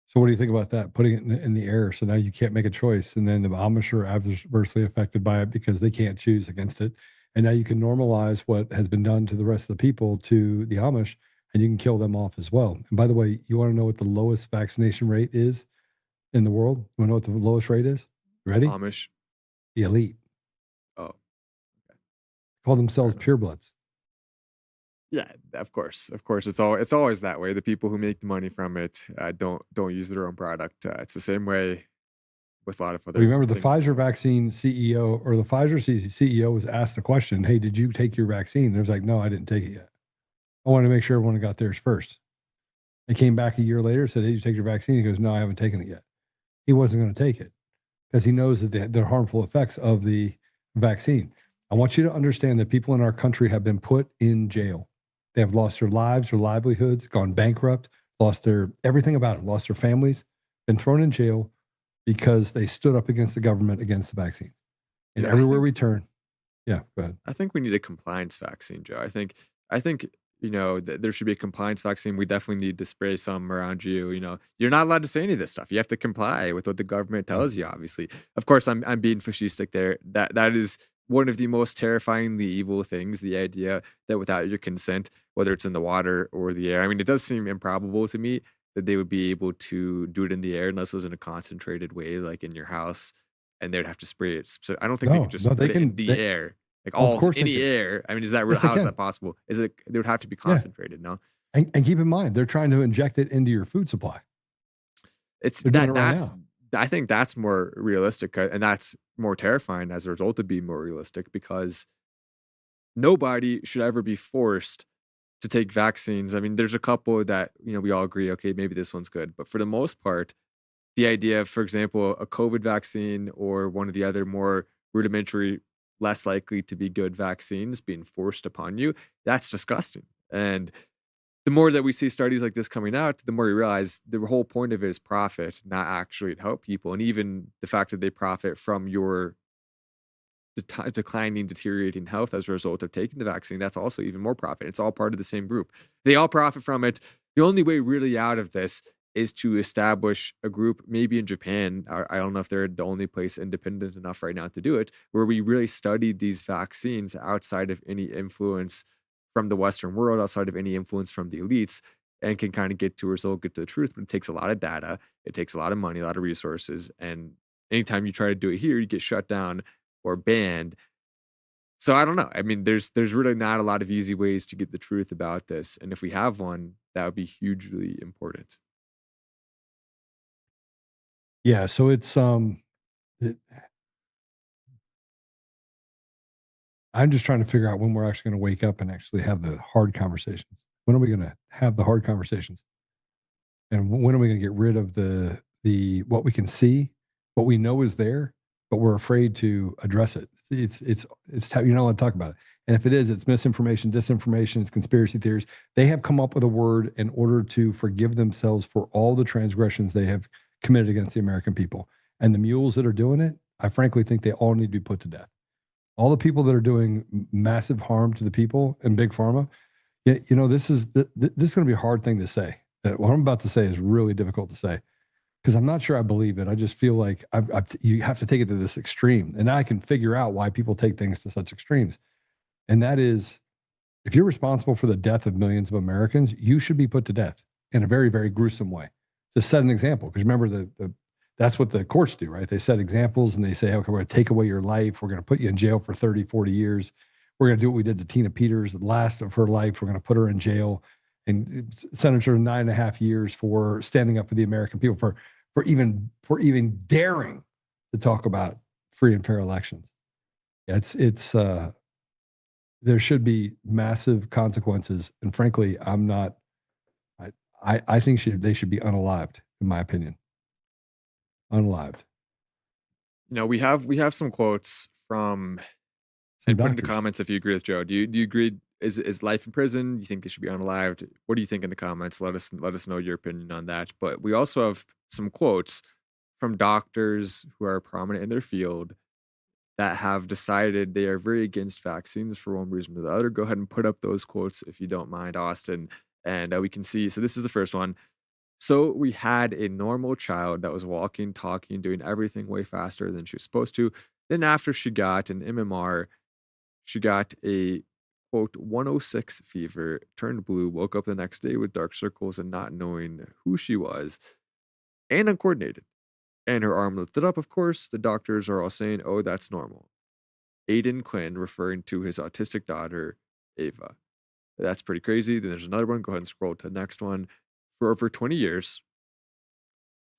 So what do you think about that? Putting it in the air, so now you can't make a choice, and then the Amish are adversely affected by it because they can't choose against it. And now you can normalize what has been done to the rest of the people to the Amish, and you can kill them off as well. And by the way, you want to know what the lowest vaccination rate is in the world? You want to know what the lowest rate is? Ready? Amish. The elite. Oh, okay. Call themselves purebloods. Yeah, of course. It's always that way. The people who make the money from it don't use their own product. It's the same way with a lot of other. Remember, the things. Pfizer vaccine CEO or the Pfizer CEO was asked the question, "Hey, did you take your vaccine?" There's like, "No, I didn't take it yet. I wanted to make sure everyone got theirs first." They came back a year later, said, "Hey, did you take your vaccine?" He goes, "No, I haven't taken it yet." He wasn't going to take it because he knows that the harmful effects of the vaccine. I want you to understand that people in our country have been put in jail. They have lost their lives, their livelihoods, gone bankrupt, lost their everything about them, lost their families, been thrown in jail because they stood up against the government, against the vaccine. And everywhere we turn, go ahead. I think we need a compliance vaccine, Joe. I think there should be a compliance vaccine. We definitely need to spray some around you. You're not allowed to say any of this stuff. You have to comply with what the government tells you. Obviously, of course, I'm being fascistic there. That is one of the most terrifyingly evil things, the idea that without your consent, whether it's in the water or the air, it does seem improbable to me that they would be able to do it in the air unless it was in a concentrated way, like in your house, and they'd have to spray it. So I don't think they could just put it in the air, any air. Is that real? How is that possible? They would have to be concentrated, no? And keep in mind, they're trying to inject it into your food supply. I think that's more realistic, and that's more terrifying as a result of being more realistic, because nobody should ever be forced to take vaccines. There's a couple that, we all agree, okay, maybe this one's good. But for the most part, the idea of, for example, a COVID vaccine or one of the other more rudimentary, less likely to be good vaccines being forced upon you, that's disgusting. And the more that we see studies like this coming out, the more you realize the whole point of it is profit, not actually to help people. And even the fact that they profit from your declining, deteriorating health as a result of taking the vaccine, that's also even more profit. It's all part of the same group. They all profit from it. The only way really out of this is to establish a group, maybe in Japan. I don't know if they're the only place independent enough right now to do it, where we really study these vaccines outside of any influence from the Western world, outside of any influence from the elites, and can kind of get to a result, get to the truth. But it takes a lot of data. It takes a lot of money, a lot of resources. And anytime you try to do it here, you get shut down or banned. So I don't know. I mean, there's really not a lot of easy ways to get the truth about this. And if we have one, that would be hugely important. Yeah. So it's, I'm just trying to figure out when we're actually going to wake up and actually have the hard conversations. When are we going to have the hard conversations? And when are we going to get rid of the what we can see, what we know is there, but we're afraid to address it? It's you're not allowed to talk about it. And if it is, it's misinformation, disinformation, it's conspiracy theories. They have come up with a word in order to forgive themselves for all the transgressions they have committed against the American people. And the mules that are doing it, I frankly think they all need to be put to death. All the people that are doing massive harm to the people in big pharma, this is going to be a hard thing to say. What I'm about to say is really difficult to say because I'm not sure I believe it. I just feel like you have to take it to this extreme. And now I can figure out why people take things to such extremes. And that is, if you're responsible for the death of millions of Americans, you should be put to death in a very, very gruesome way to set an example. Because remember, that's what the courts do, right? They set examples and they say, okay, we're going to take away your life. We're going to put you in jail for 30, 40 years. We're going to do what we did to Tina Peters, the last of her life. We're going to put her in jail and sentence her to 9.5 years for standing up for the American people, for even daring to talk about free and fair elections. It's there should be massive consequences. And frankly, I think they should be unalived, in my opinion. Unalived. We have some quotes from, and put in the comments if you agree with Joe. Do you agree? Is life in prison? You think they should be unalived? What do you think in the comments? Let us know your opinion on that. But we also have some quotes from doctors who are prominent in their field that have decided they are very against vaccines for one reason or the other. Go ahead and put up those quotes if you don't mind, Austin, and we can see. So this is the first one. So we had a normal child that was walking, talking, doing everything way faster than she was supposed to. Then after she got an MMR, she got a, quote, 106 fever, turned blue, woke up the next day with dark circles and not knowing who she was, and uncoordinated. And her arm lifted up, of course. The doctors are all saying, oh, that's normal. Aiden Quinn referring to his autistic daughter, Ava. That's pretty crazy. Then there's another one. Go ahead and scroll to the next one. For over 20 years,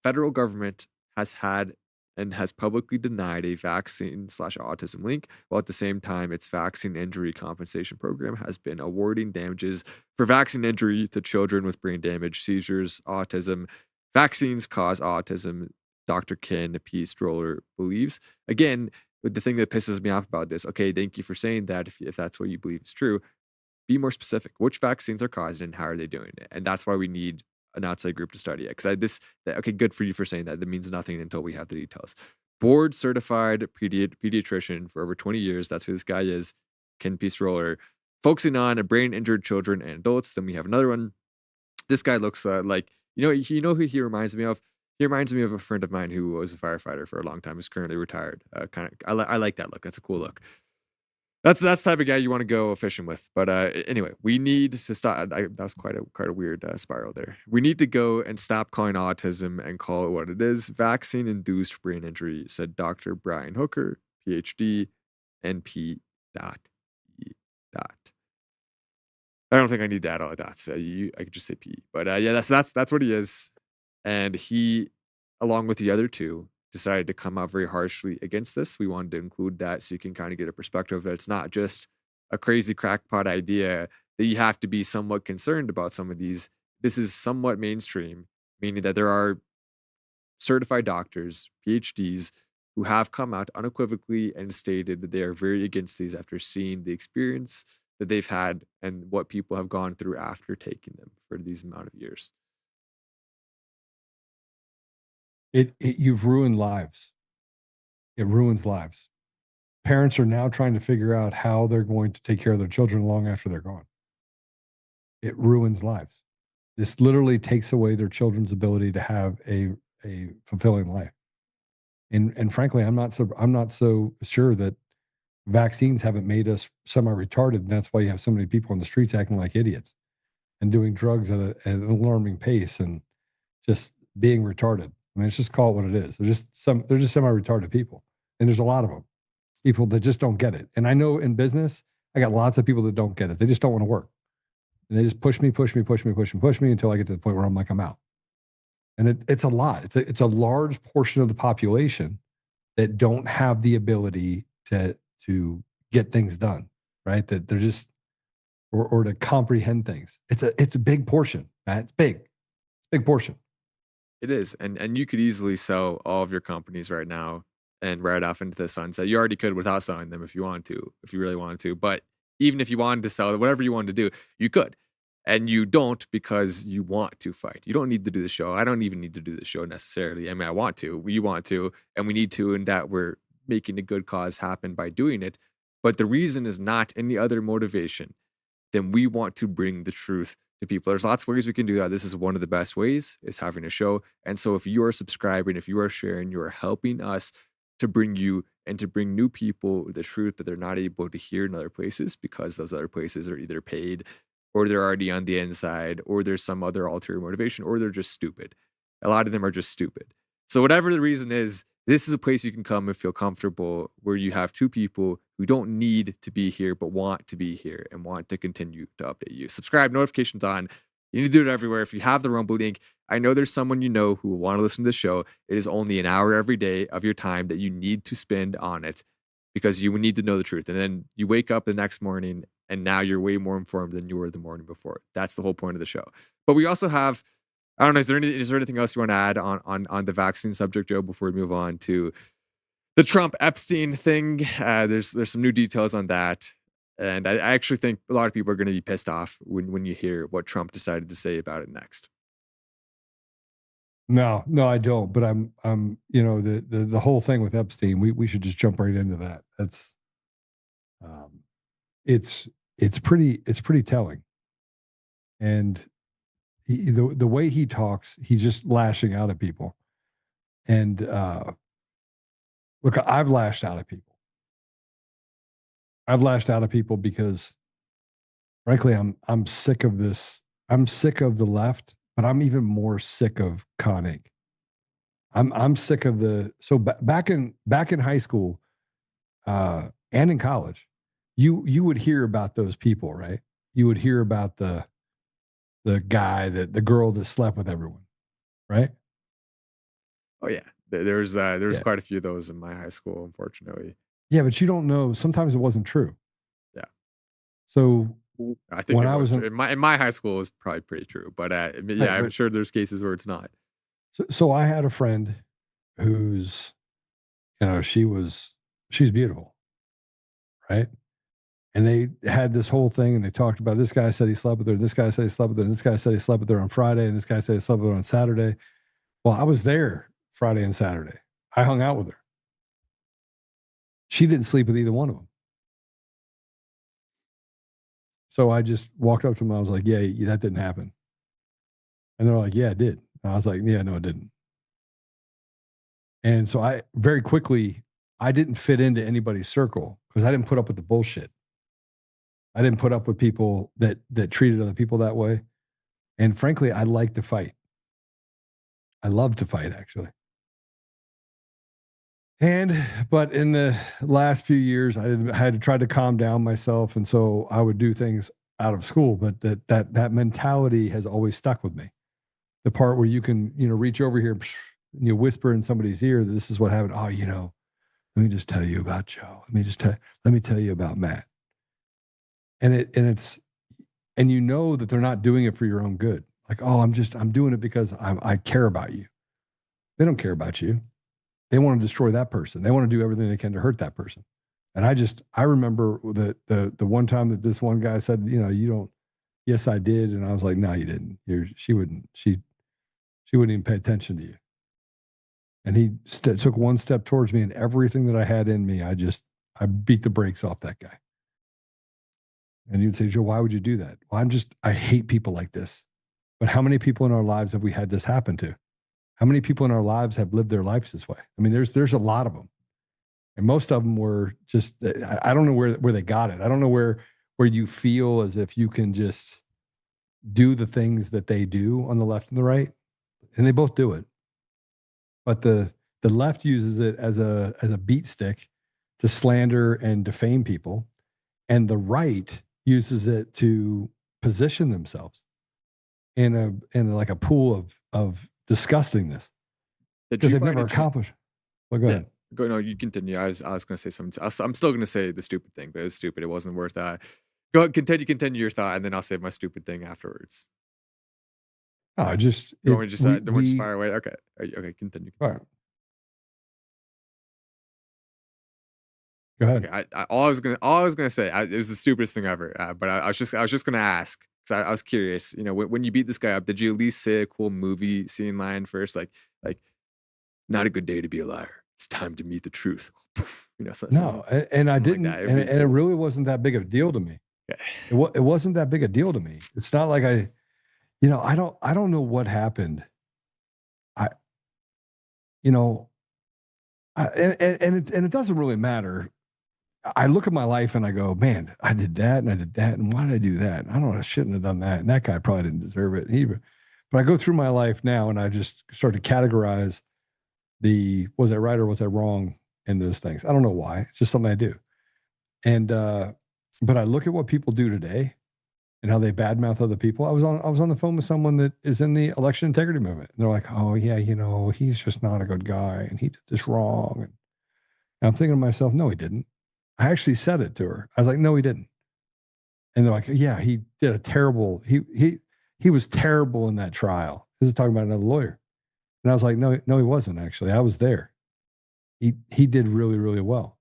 federal government has had and has publicly denied a vaccine/autism link, while at the same time, its vaccine injury compensation program has been awarding damages for vaccine injury to children with brain damage, seizures, autism. Vaccines cause autism, Dr. Ken P. Stroller believes. Again, the thing that pisses me off about this, okay, thank you for saying that if that's what you believe is true. Be more specific. Which vaccines are causing and how are they doing it? And that's why we need an outside group to study it. Because okay, good for you for saying that. That means nothing until we have the details. Board certified pediatrician for over 20 years. That's who this guy is, Ken P. Stroller, focusing on brain injured children and adults. Then we have another one. This guy looks like, who he reminds me of? He reminds me of a friend of mine who was a firefighter for a long time. He's currently retired. I like that look. That's a cool look. That's the type of guy you want to go fishing with. But anyway, we need to stop. That was quite a weird spiral there. We need to go and stop calling autism and call it what it is. Vaccine-induced brain injury, said Dr. Brian Hooker, PhD, NP. I don't think I need to add all the dots. I could just say P. But yeah, that's what he is. And he, along with the other two, decided to come out very harshly against this. We wanted to include that so you can kind of get a perspective that it's not just a crazy crackpot idea, that you have to be somewhat concerned about some of these. This is somewhat mainstream, meaning that there are certified doctors, PhDs, who have come out unequivocally and stated that they are very against these after seeing the experience that they've had and what people have gone through after taking them for these amount of years. You've ruined lives. It ruins lives. Parents are now trying to figure out how they're going to take care of their children long after they're gone. It ruins lives. This literally takes away their children's ability to have a fulfilling life. And frankly, I'm not so sure that vaccines haven't made us semi-retarded, and that's why you have so many people on the streets acting like idiots and doing drugs at an alarming pace and just being retarded. I mean, let's just call it what it is. They're just semi-retarded people, and there's a lot of them. people that just don't get it. And I know in business, I got lots of people that don't get it. They just don't want to work. And they just push me until I get to the point where I'm like, I'm out. And it's a lot. It's a large portion of the population that don't have the ability to get things done, right? That they're just, or to comprehend things. It's a big portion, Matt. It's big. It's a big portion. It is. And you could easily sell all of your companies right now and ride off into the sunset. You already could without selling them if you wanted to, if you really wanted to. But even if you wanted to sell whatever you wanted to do, you could. And you don't because you want to fight. You don't need to do the show. I don't even need to do the show necessarily. I mean, I want to. We want to, and we need to, and that we're making a good cause happen by doing it. But the reason is not any other motivation than we want to bring the truth to people. There's lots of ways we can do that. This is one of the best ways, is having a show. And so if you are subscribing, if you are sharing, you are helping us to bring you and to bring new people the truth that they're not able to hear in other places, because those other places are either paid, or they're already on the inside, or there's some other ulterior motivation, or they're just stupid. A lot of them are just stupid. So whatever the reason is, this is a place you can come and feel comfortable, where you have two people who don't need to be here, but want to be here and want to continue to update you. Subscribe, notifications on. You need to do it everywhere. If you have the Rumble link, I know there's someone you know who will want to listen to the show. It is only an hour every day of your time that you need to spend on it, because you need to know the truth. And then you wake up the next morning and now you're way more informed than you were the morning before. That's the whole point of the show. But we also have, I don't know, is there anything else you want to add on the vaccine subject, Joe, before we move on to the Trump Epstein thing? There's some new details on that. And I actually think a lot of people are going to be pissed off when you hear what Trump decided to say about it next. No, I don't. But I'm the whole thing with Epstein, we should just jump right into that. That's it's pretty telling. And the way he talks, he's just lashing out at people. And look, I've lashed out at people. I've lashed out at people because, frankly, I'm sick of this. I'm sick of the left, but I'm even more sick of Con Inc. I'm sick of back in high school and in college, you would hear about those people, right? You would hear about the guy, the girl that slept with everyone, right? Oh yeah, there's quite a few of those in my high school, unfortunately. Yeah, but you don't know. Sometimes it wasn't true. Yeah. So I think when I was in my high school, it was probably pretty true. But yeah, I'm sure there's cases where it's not. So I had a friend who's, she was beautiful, right? And they had this whole thing, and they talked about, this guy said he slept with her, and this guy said he slept with her, and this guy said he slept with her on Friday, and this guy said he slept with her on Saturday. Well, I was there Friday and Saturday. I hung out with her. She didn't sleep with either one of them. So I just walked up to them. I was like, yeah, that didn't happen. And they're like, yeah, it did. And I was like, yeah, no, it didn't. And so I very quickly, I didn't fit into anybody's circle because I didn't put up with the bullshit. I didn't put up with people that treated other people that way. And frankly, I like to fight. I love to fight, actually. But in the last few years, I had to try to calm down myself. And so I would do things out of school, but that mentality has always stuck with me. The part where you can, reach over here and you whisper in somebody's ear, this is what happened. Oh, let me just tell you about Joe. Let me tell you about Matt. And you know that they're not doing it for your own good. Like, oh, I'm doing it because I care about you. They don't care about you. They want to destroy that person. They want to do everything they can to hurt that person. And I remember the one time that this one guy said, you don't, yes, I did. And I was like, no, you didn't. She wouldn't even pay attention to you. And he took one step towards me, and everything that I had in me, I beat the brakes off that guy. And you'd say, Joe, why would you do that? Well, I hate people like this. But how many people in our lives have we had this happen to? How many people in our lives have lived their lives this way? I mean, there's a lot of them. And most of them were just, I don't know where they got it. I don't know where you feel as if you can just do the things that they do on the left and the right. And they both do it. But the left uses it as a beat stick to slander and defame people, and the right uses it to position themselves in like a pool of disgustingness because they've never accomplished. Well, go ahead. No, you continue. I was going to say something. I'm still going to say the stupid thing, but it was stupid. It wasn't worth that. Go ahead, continue your thought, and then I'll say my stupid thing afterwards. Oh, just don't want to just fire away. Okay, okay, continue. All right. Go ahead. Okay, all I was gonna say, it was the stupidest thing ever. But I was just gonna ask because I was curious. You know, when you beat this guy up, did you at least say a cool movie scene line first, like "Not a good day to be a liar. It's time to meet the truth." You know, no, and I didn't, like and it really wasn't that big of a deal to me. Okay. It wasn't that big a deal to me. It's not like I don't know what happened. And it doesn't really matter. I look at my life and I go, man, I did that and I did that. And why did I do that? I don't know. I shouldn't have done that. And that guy probably didn't deserve it either. But I go through my life now and I just start to categorize was I right or was I wrong in those things? I don't know why. It's just something I do. And, but I look at what people do today and how they badmouth other people. I was on the phone with someone that is in the election integrity movement. And they're like, oh yeah, he's just not a good guy and he did this wrong. And I'm thinking to myself, no, he didn't. I actually said it to her. I was like, no, he didn't. And they're like, yeah, he did a terrible, he was terrible in that trial. This is talking about another lawyer. And I was like, no, he wasn't actually. I was there. He did really, really well.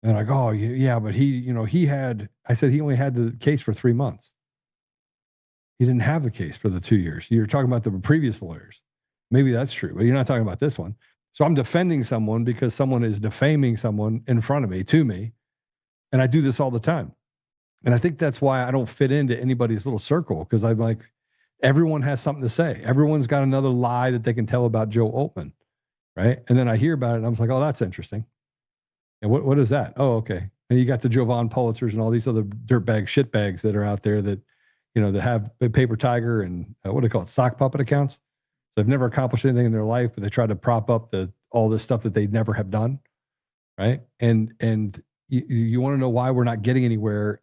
And like, oh yeah, but I said he only had the case for 3 months. He didn't have the case for the 2 years. You're talking about the previous lawyers. Maybe that's true, but you're not talking about this one. So I'm defending someone because someone is defaming someone in front of me, to me. And I do this all the time. And I think that's why I don't fit into anybody's little circle, because I'm like, everyone has something to say. Everyone's got another lie that they can tell about Joe Altman, right? And then I hear about it and I'm like, oh, that's interesting. And what is that? Oh, okay. And you got the Jovan Pulitzers and all these other dirtbag shitbags that are out there that, that have Paper Tiger and what do they call it? Sock puppet accounts. So they've never accomplished anything in their life, but they try to prop up all this stuff that they never have done. Right. And you want to know why we're not getting anywhere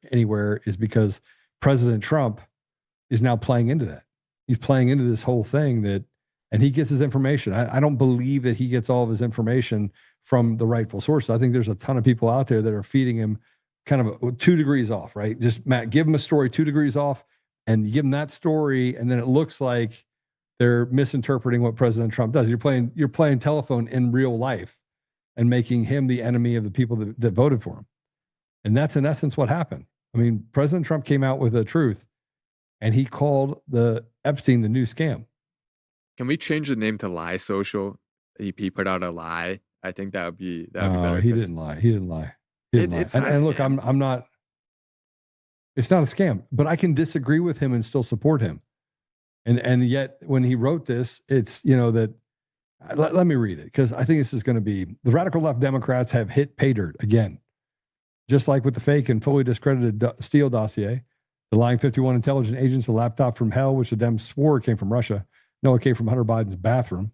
is because President Trump is now playing into that. He's playing into this whole thing and he gets his information. I don't believe that he gets all of his information from the rightful source. I think there's a ton of people out there that are feeding him kind of 2 degrees off, right? Just Matt, give him a story 2 degrees off and you give him that story. And then it looks like they're misinterpreting what President Trump does. You're playing telephone in real life and making him the enemy of the people that voted for him. And that's in essence what happened. I mean, President Trump came out with the truth and he called the Epstein the new scam. Can we change the name to Lie Social? He put out a lie. I think that would be better. He didn't lie. He didn't lie. And look, I'm not. It's not a scam, but I can disagree with him and still support him. And yet when he wrote this, it's that. Let me read it because I think this is going to be the radical left Democrats have hit pay dirt again, just like with the fake and fully discredited Steele dossier, the lying 51 intelligence agents, the laptop from hell, which the Dems swore came from Russia. No, it came from Hunter Biden's bathroom.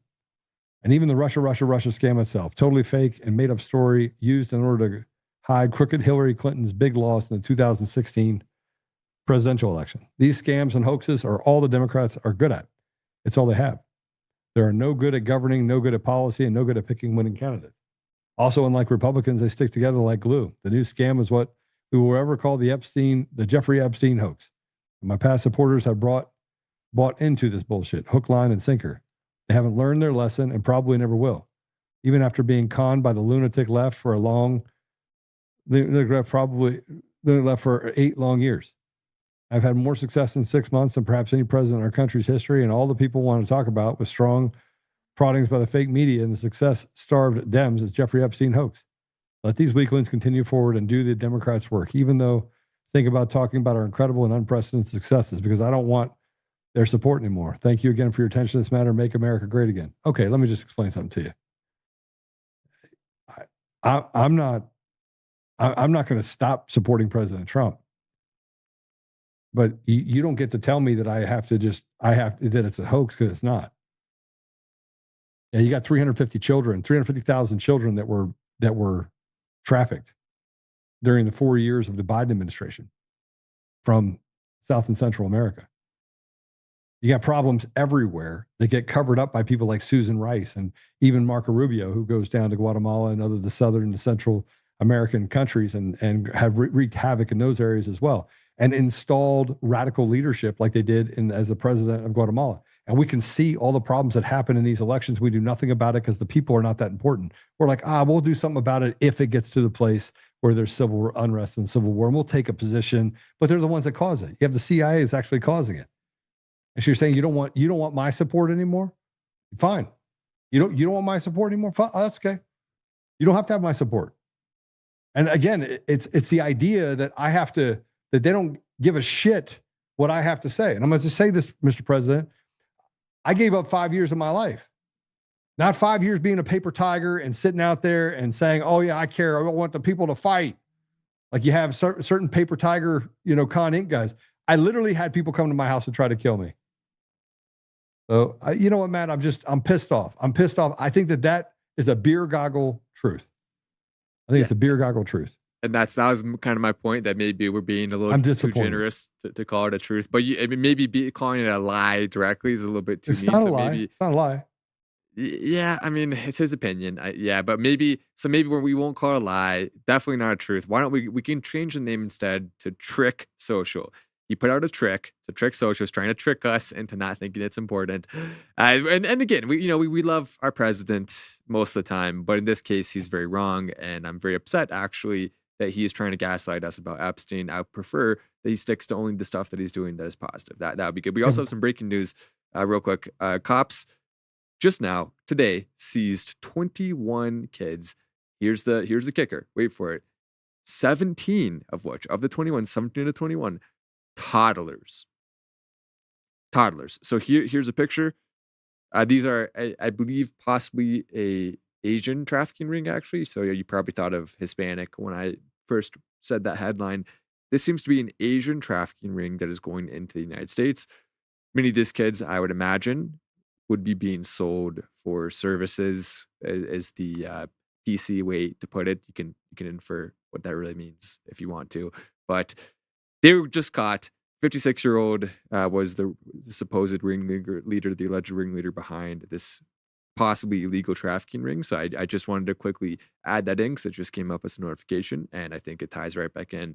And even the Russia scam itself, totally fake and made up story used in order to hide crooked Hillary Clinton's big loss in the 2016 presidential election. These scams and hoaxes are all the Democrats are good at. It's all they have. They are no good at governing, no good at policy, and no good at picking winning candidates. Also, unlike Republicans, they stick together like glue. The new scam is what we will ever call the Jeffrey Epstein hoax. And my past supporters have bought into this bullshit, hook, line, and sinker. They haven't learned their lesson and probably never will. Even after being conned by the lunatic left for left for 8 long years. I've had more success in 6 months than perhaps any president in our country's history, and all the people want to talk about with strong proddings by the fake media and the success-starved Dems is Jeffrey Epstein hoax. Let these weaklings continue forward and do the Democrats' work, even though think about talking about our incredible and unprecedented successes, because I don't want their support anymore. Thank you again for your attention to this matter. Make America great again. Okay, let me just explain something to you. I'm not going to stop supporting President Trump. But you don't get to tell me that that it's a hoax, because it's not. Yeah, you got 350,000 children that were trafficked during the 4 years of the Biden administration from South and Central America. You got problems everywhere that get covered up by people like Susan Rice and even Marco Rubio, who goes down to Guatemala and other the Southern and the Central American countries and have wreaked havoc in those areas as well, and installed radical leadership like they did as the president of Guatemala. And we can see all the problems that happen in these elections. We do nothing about it because the people are not that important. We're like, we'll do something about it if it gets to the place where there's civil unrest and civil war, and we'll take a position, but they're the ones that cause it. You have the CIA is actually causing it. And so you're saying you don't want my support anymore? Fine. You don't want my support anymore? Fine. Oh, that's okay. You don't have to have my support. And again, it's the idea that that they don't give a shit what I have to say. And I'm going to just say this, Mr. President, I gave up 5 years of my life. Not 5 years being a paper tiger and sitting out there and saying, oh yeah, I care. I want the people to fight. Like you have certain paper tiger, Con Inc. guys. I literally had people come to my house and try to kill me. So you know what, Matt? I'm pissed off. I think that is a beer goggle truth. I think it's a beer goggle truth. And that was kind of my point, that maybe we're being a little too generous to call it a truth. But maybe calling it a lie directly is a little bit too mean. Not a lie. It's not a lie. Yeah, I mean, it's his opinion. But maybe when we won't call it a lie, definitely not a truth. Why don't we can change the name instead to Trick Social. He put out a trick to trick socials, trying to trick us into not thinking it's important. And again, we love our president most of the time, but in this case, he's very wrong. And I'm very upset, actually, that he is trying to gaslight us about Epstein. I would prefer that he sticks to only the stuff that he's doing that is positive. That would be good. We also have some breaking news real quick. Cops just now, today, seized 21 kids. Here's the kicker. Wait for it. 17 of which, of the 21, 17 to 21, toddlers. So here's a picture. These are, I believe, possibly a Asian trafficking ring, actually. So you probably thought of Hispanic when I first said that headline. This seems to be an Asian trafficking ring that is going into the United States. Many of these kids, I would imagine, would be being sold for services, as the PC way to put it. You can infer what that really means if you want to, but they were just caught. 56-year-old was the supposed ringleader, the alleged ringleader behind this possibly illegal trafficking ring. So I just wanted to quickly add that in because it just came up as a notification, and I think it ties right back in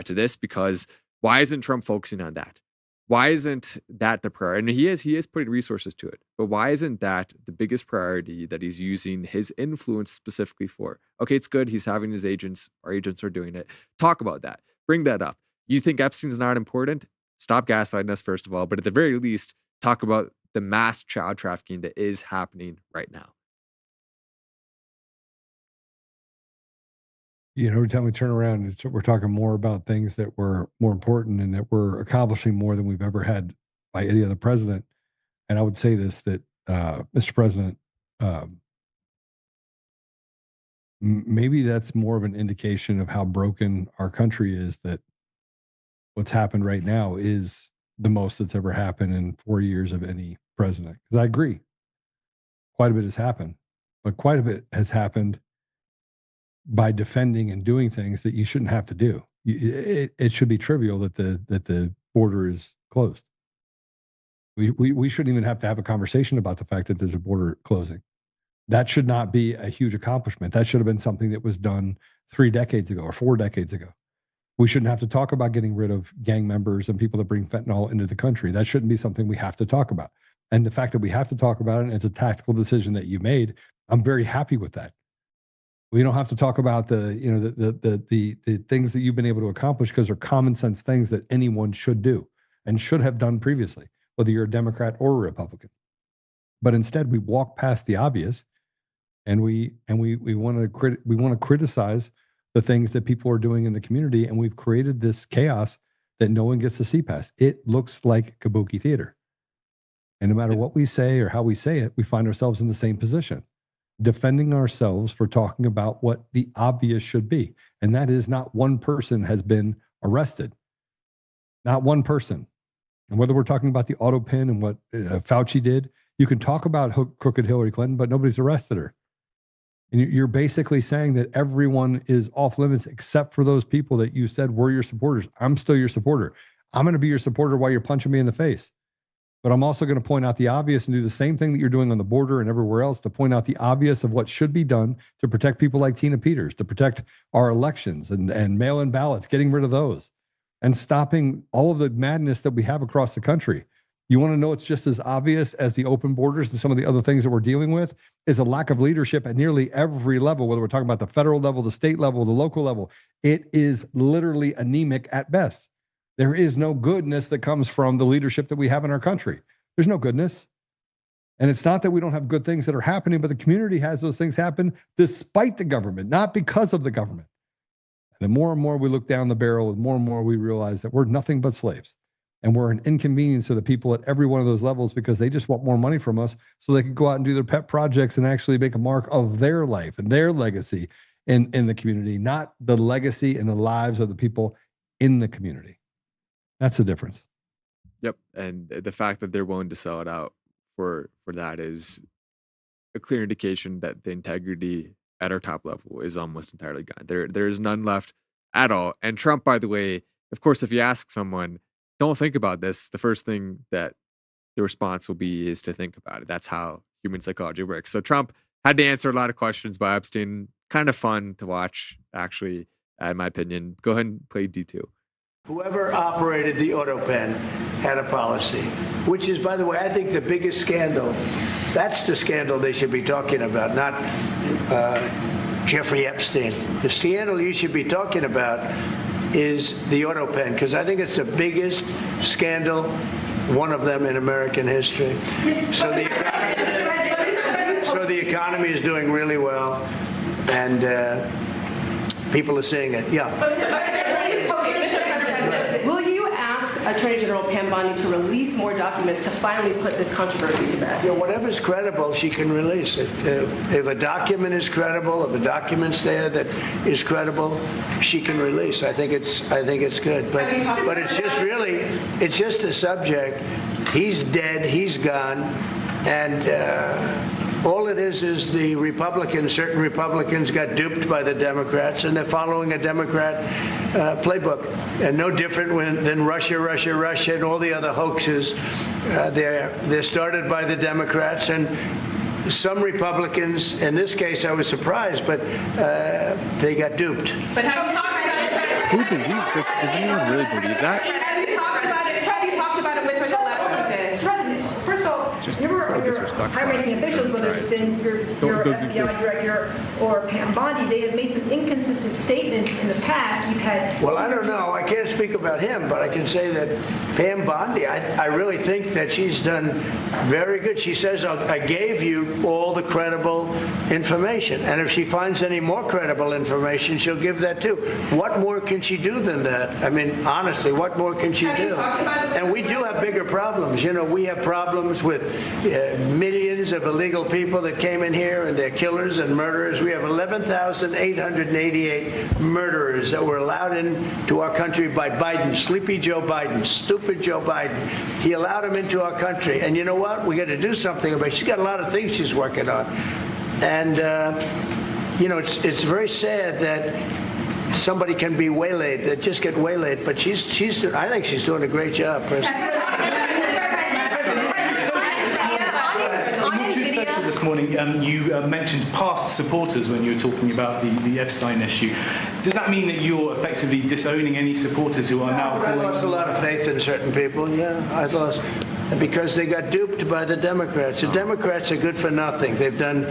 to this, because why isn't Trump focusing on that? Why isn't that the priority? And he is putting resources to it, but why isn't that the biggest priority that he's using his influence specifically for? Okay, it's good. He's having our agents are doing it. Talk about that. Bring that up. You think Epstein's not important? Stop gaslighting us, first of all, but at the very least, talk about the mass child trafficking that is happening right now. Every time we turn around, we're talking more about things that were more important and that we're accomplishing more than we've ever had by any other president. And I would say this, that Mr. President, maybe that's more of an indication of how broken our country is, that what's happened right now is the most that's ever happened in 4 years of any president. Because I agree, quite a bit has happened, but quite a bit has happened by defending and doing things that you shouldn't have to do. It should be trivial that the border is closed. We shouldn't even have to have a conversation about the fact that there's a border closing. That should not be a huge accomplishment. That should have been something that was done 3 decades ago or 4 decades ago. We shouldn't have to talk about getting rid of gang members and people that bring fentanyl into the country. That shouldn't be something we have to talk about. And the fact that we have to talk about it, and it's a tactical decision that you made, I'm very happy with that. We don't have to talk about the things that you've been able to accomplish, because they're common sense things that anyone should do and should have done previously, whether you're a Democrat or a Republican. But instead, we walk past the obvious, and we want to criticize the things that people are doing in the community, and we've created this chaos that no one gets to see past. It looks like kabuki theater, and no matter what we say or how we say it, we find ourselves in the same position, defending ourselves for talking about what the obvious should be, and that is not one person has been arrested, not one person. And whether we're talking about the auto pin and what Fauci did, you can talk about crooked Hillary Clinton, but nobody's arrested her. And you're basically saying that everyone is off limits except for those people that you said were your supporters. I'm still your supporter. I'm going to be your supporter while you're punching me in the face. But I'm also going to point out the obvious and do the same thing that you're doing on the border and everywhere else to point out the obvious of what should be done to protect people like Tina Peters, to protect our elections and mail-in ballots, getting rid of those and stopping all of the madness that we have across the country. You want to know it's just as obvious as the open borders and some of the other things that we're dealing with is a lack of leadership at nearly every level, whether we're talking about the federal level, the state level, the local level. It is literally anemic at best. There is no goodness that comes from the leadership that we have in our country. There's no goodness. And it's not that we don't have good things that are happening, but the community has those things happen despite the government, not because of the government. And the more and more we look down the barrel, the more and more we realize that we're nothing but slaves. And we're an inconvenience to the people at every one of those levels because they just want more money from us so they can go out and do their pet projects and actually make a mark of their life and their legacy in the community, not the legacy and the lives of the people in the community. That's the difference. Yep. And the fact that they're willing to sell it out for that is a clear indication that the integrity at our top level is almost entirely gone. There is none left at all. And Trump, by the way, of course, if you ask someone, don't think about this, the first thing that the response will be is to think about it. That's how human psychology works. So Trump had to answer a lot of questions by Epstein. Kind of fun to watch, actually, in my opinion. Go ahead and play D2. Whoever operated the auto pen had a policy, which is, by the way, I think the biggest scandal. That's the scandal they should be talking about, not Jeffrey Epstein. The scandal you should be talking about is the auto pen, because I think it's the biggest scandal, one of them in American history. So the economy is doing really well, and people are seeing it. Yeah. Will you ask Attorney General Pam Bondi to release more documents to finally put this controversy to bed? Yeah, whatever's credible, she can release. If a document is credible, if a document's there that is credible, she can release. I think it's good. But it's just a subject. He's dead. He's gone, and. All it is the certain Republicans got duped by the Democrats, and they're following a Democrat playbook. And no different than Russia, and all the other hoaxes. They're started by the Democrats, and some Republicans, in this case I was surprised, but they got duped. But have you talked about it? Who believes this? Does anyone really believe that? Have you talked about it? Have you talked about it with her the last week? First of all, Just your so disrespectful. high-ranking officials, whether it's been your FBI director or Pam Bondi, they have made some inconsistent statements in the past. You've had. Well, I don't know. I can't speak about him, but I can say that Pam Bondi, I really think that she's done very good. She says, I gave you all the credible information. And if she finds any more credible information, she'll give that too. What more can she do than that? I mean, honestly, what more can she do? And we do have bigger problems. You know, we have problems with millions of illegal people that came in here, and they're killers and murderers. We have 11,888 murderers that were allowed into our country by Biden, sleepy Joe Biden, stupid Joe Biden. He allowed them into our country. And you know what? We got to do something about it. She's got a lot of things she's working on. And, you know, it's very sad that somebody can be waylaid, that just get waylaid. But I think she's doing a great job, personally. This morning, you mentioned past supporters when you were talking about the Epstein issue. Does that mean that you're effectively disowning any supporters who are now calling? I lost a lot of faith in certain people. Yeah, I lost because they got duped by the Democrats. The Democrats are good for nothing. They've done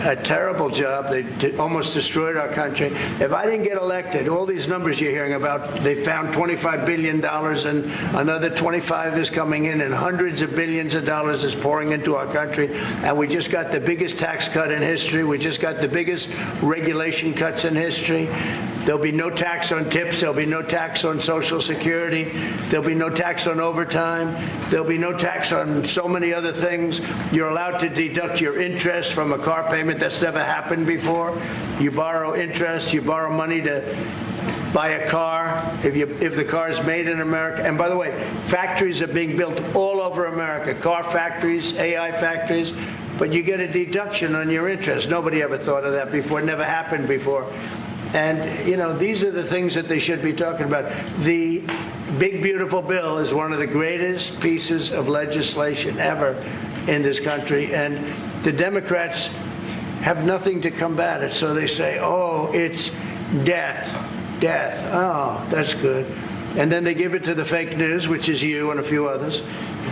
a terrible job. They almost destroyed our country. If I didn't get elected, all these numbers you're hearing about, they found $25 billion and another 25 is coming in, and hundreds of billions of dollars is pouring into our country. And we just got the biggest tax cut in history. We just got the biggest regulation cuts in history. There'll be no tax on tips. There'll be no tax on Social Security. There'll be no tax on overtime. There'll be no tax on so many other things. You're allowed to deduct your interest from a car payment. That's never happened before. You borrow interest. You borrow money to buy a car if the car is made in America. And by the way, factories are being built all over America. Car factories, AI factories. but you get a deduction on your interest. Nobody ever thought of that before. Never happened before. And, you know, these are the things that they should be talking about. The big, beautiful bill is one of the greatest pieces of legislation ever in this country. And the Democrats have nothing to combat it. So they say, oh, it's death. Oh, that's good. And then they give it to the fake news, which is you and a few others.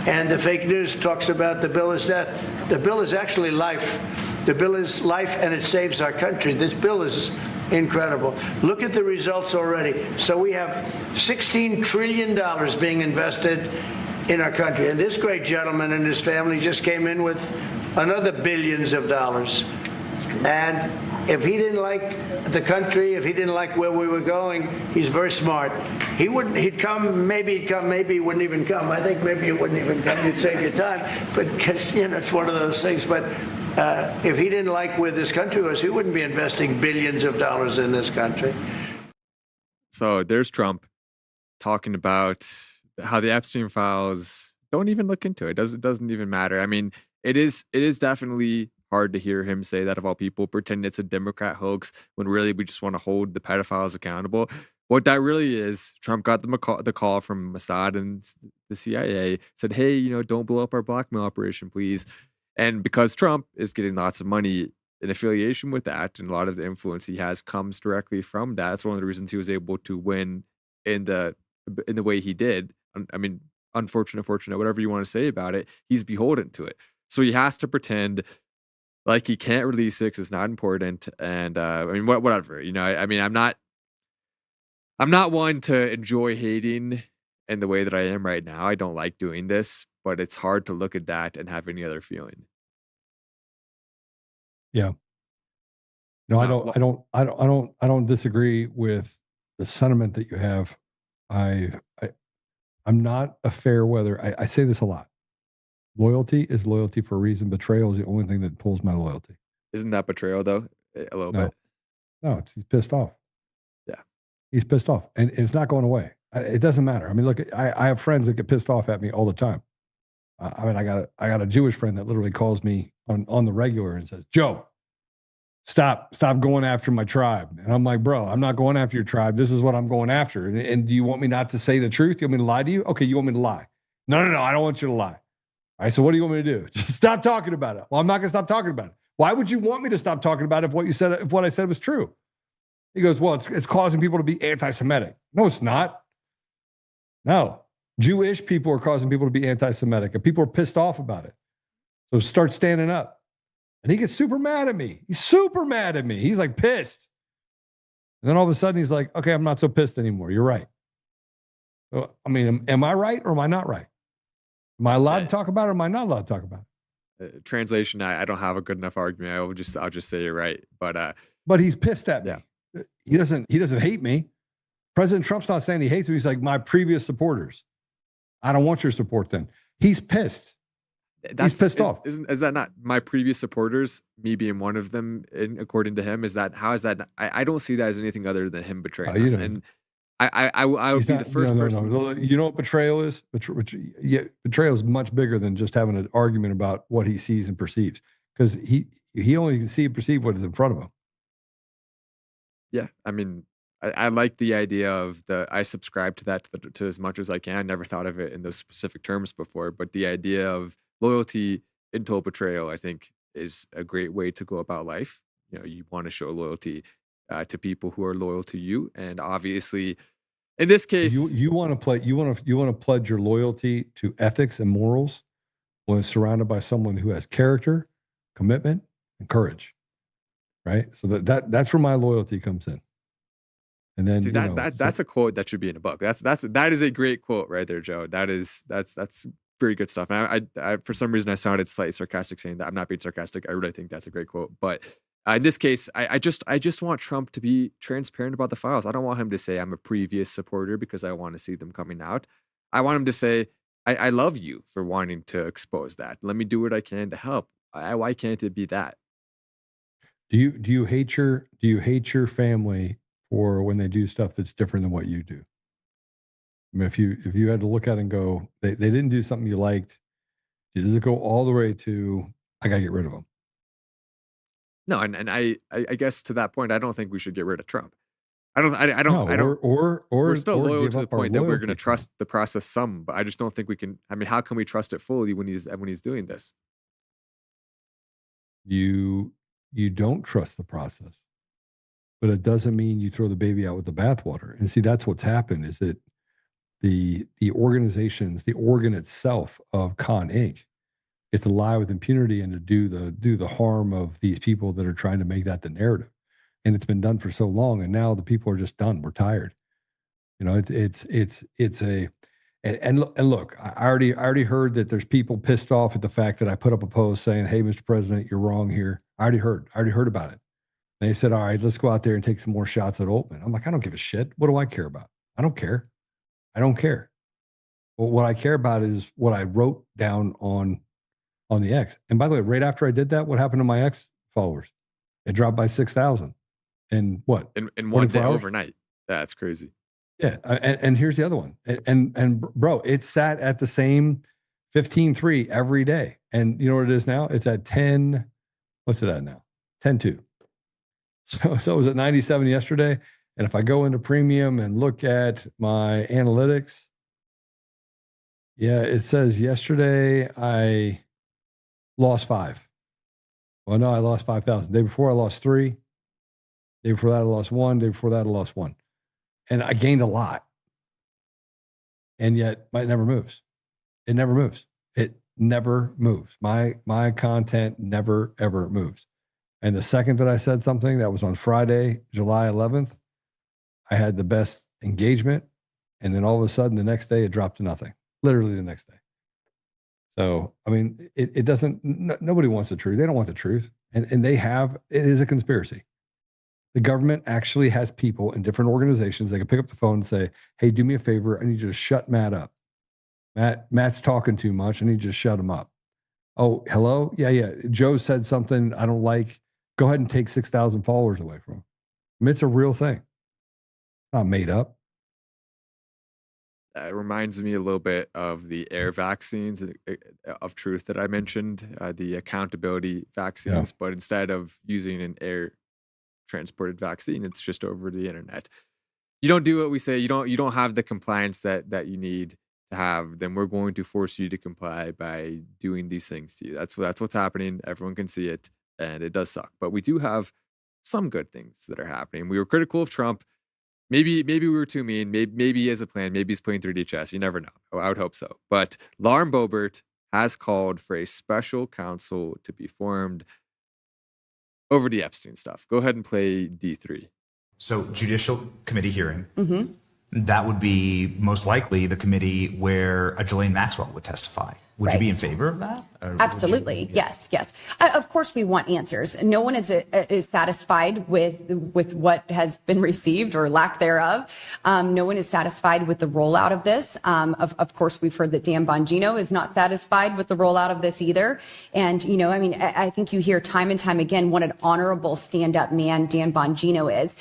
And the fake news talks about the bill is death. The bill is actually life. The bill is life, and it saves our country. This bill is incredible. Look at the results already. So we have $16 trillion being invested in our country. And this great gentleman and his family just came in with another billions of dollars. And if he didn't like the country, if he didn't like where we were going, he's very smart. He'd come, maybe he wouldn't even come. I think maybe he wouldn't even come. You'd save your time. But, you know, it's one of those things. But if he didn't like where this country was, he wouldn't be investing billions of dollars in this country. So there's Trump talking about how the Epstein files, don't even look into it. It doesn't even matter. I mean, it is definitely hard to hear him say that, of all people, pretend it's a Democrat hoax when really we just want to hold the pedophiles accountable. What that really is, Trump got the call from Mossad and the CIA, said, hey, you know, don't blow up our blackmail operation, please. And because Trump is getting lots of money in affiliation with that, and a lot of the influence he has comes directly from that, that's one of the reasons he was able to win in the way he did. I mean, unfortunate, fortunate, whatever you want to say about it, he's beholden to it. So he has to pretend like he can't release it because it's not important. And I mean, whatever, you know, I mean, I'm not one to enjoy hating in the way that I am right now. I don't like doing this, but it's hard to look at that and have any other feeling. Yeah. No, I don't disagree with the sentiment that you have. I'm not a fair weather. I say this a lot. Loyalty is loyalty for a reason. Betrayal is the only thing that pulls my loyalty. Isn't that betrayal though? A little bit. No, he's pissed off. Yeah. He's pissed off, and it's not going away. It doesn't matter. I mean, look, I have friends that get pissed off at me all the time. I mean, I got a Jewish friend that literally calls me on the regular and says, Joe, stop going after my tribe. And I'm like, bro, I'm not going after your tribe. This is what I'm going after. And do you want me not to say the truth? You want me to lie to you? Okay, you want me to lie? No, I don't want you to lie. All right, so what do you want me to do? Just stop talking about it. Well, I'm not going to stop talking about it. Why would you want me to stop talking about it if what I said was true? He goes, well, it's causing people to be anti-Semitic. No, it's not. No. Jewish people are causing people to be anti-Semitic, and people are pissed off about it. So start standing up. And he gets super mad at me. He's super mad at me. He's like pissed. And then all of a sudden he's like, okay, I'm not so pissed anymore. You're right. So, I mean, am I right or am I not right? Am I allowed to talk about it or am I not allowed to talk about it? Translation, I don't have a good enough argument. I'll just say you're right. But he's pissed at me. Yeah. He doesn't hate me. President Trump's not saying he hates me. He's like, my previous supporters. I don't want your support then. He's pissed. He's pissed off. Is that not my previous supporters, me being one of them, according to him? How is that? I don't see that as anything other than him betraying us. And I would be the first person. No. You know what betrayal is? Betrayal is much bigger than just having an argument about what he sees and perceives, because he only can see and perceive what is in front of him. Yeah, I mean, I like the idea of I subscribe to that to as much as I can. I never thought of it in those specific terms before, but the idea of loyalty until betrayal, I think, is a great way to go about life. You know, you want to show loyalty to people who are loyal to you, and obviously, in this case, you want to pledge your loyalty to ethics and morals when surrounded by someone who has character, commitment, and courage. Right. So that's where my loyalty comes in. And then that's a quote that should be in a book. That is a great quote right there, Joe. That's very good stuff. And I for some reason I sounded slightly sarcastic saying that. I'm not being sarcastic. I really think that's a great quote. But in this case, I just want Trump to be transparent about the files. I don't want him to say I'm a previous supporter because I want to see them coming out. I want him to say I love you for wanting to expose that. Let me do what I can to help. Why can't it be that? Do you hate your family for when they do stuff that's different than what you do? I mean, if you had to look at it and go, they didn't do something you liked, does it go all the way to I got to get rid of them. No, and I guess to that point, I don't think we should get rid of Trump. I don't. Or we're still loyal give to the up our point that we're going to loyalty. trust the process some, but I just don't think we can. I mean, how can we trust it fully when he's doing this? You don't trust the process, but it doesn't mean you throw the baby out with the bathwater. And see, that's what's happened is that the organizations, the organ itself of Con Inc., it's to lie with impunity and to do the harm of these people that are trying to make that the narrative. And it's been done for so long, and now the people are just done. We're tired. You know, and look, I already heard that there's people pissed off at the fact that I put up a post saying, "Hey, Mr. President, you're wrong here." I already heard about it. And they said, "All right, let's go out there and take some more shots at Altman." I'm like, I don't give a shit. What do I care about? I don't care. Well, what I care about is what I wrote down on the X. And by the way, right after I did that, what happened to my X followers? It dropped by 6,000. And what? In one day, overnight. That's crazy. Yeah. And here's the other one. And bro, it sat at the same 15.3 every day. And you know what it is now? It's at 10. What's it at now? 10.2. So it was at 97 yesterday. And if I go into premium and look at my analytics, yeah, it says yesterday I lost 5. Well, no, I lost 5,000. Day before I lost 3. Day before that I lost 1. Day before that I lost 1. And I gained a lot. And yet it never moves. It never moves. It never moves. My content never, ever moves. And the second that I said something, that was on Friday, July 11th, I had the best engagement. And then all of a sudden, the next day, it dropped to nothing. Literally the next day. So, I mean, it doesn't, nobody wants the truth. They don't want the truth. And it is a conspiracy. The government actually has people in different organizations. They can pick up the phone and say, "Hey, do me a favor. I need you to shut Matt up. Matt's talking too much. I need you to shut him up." "Oh, hello? Yeah. Joe said something I don't like. Go ahead and take 6,000 followers away from him." I mean, it's a real thing. It's not made up. It reminds me a little bit of the air vaccines of truth that I mentioned, the accountability vaccines, but instead of using an air transported vaccine, it's just over the internet. You don't do what we say, you don't have the compliance that you need to have, then we're going to force you to comply by doing these things to you. That's what's happening. Everyone can see it, and it does suck. But we do have some good things that are happening. We were critical of Trump. Maybe we were too mean. Maybe he has a plan. Maybe he's playing 3D chess. You never know. I would hope so. But Lauren Boebert has called for a special counsel to be formed over the Epstein stuff. Go ahead and play D3. So, judicial committee hearing. That would be most likely the committee where a Ghislaine Maxwell would testify. Would you be in favor of that? Absolutely. Yes. Of course, we want answers. No one is satisfied with what has been received or lack thereof. No one is satisfied with the rollout of this. Of course, we've heard that Dan Bongino is not satisfied with the rollout of this either. And, I think you hear time and time again what an honorable stand-up man Dan Bongino is.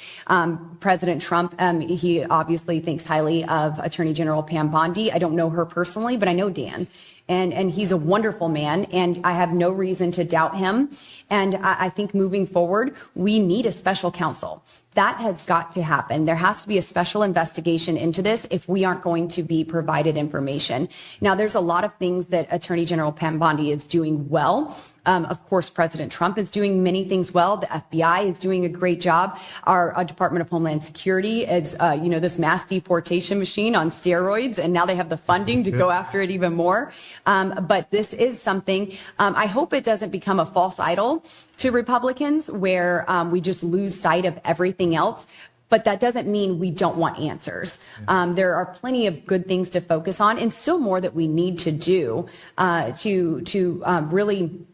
President Trump, he obviously thinks highly of Attorney General Pam Bondi. I don't know her personally, but I know Dan. And he's a wonderful man, and I have no reason to doubt him. And I think moving forward, we need a special counsel. That has got to happen. There has to be a special investigation into this if we aren't going to be provided information. Now, there's a lot of things that Attorney General Pam Bondi is doing well. Of course, President Trump is doing many things well. The FBI is doing a great job. Our Department of Homeland Security is, this mass deportation machine on steroids, and now they have the funding to go after it even more. But this is something, I hope it doesn't become a false idol to Republicans where we just lose sight of everything else. But that doesn't mean we don't want answers. There are plenty of good things to focus on and still more that we need to do to really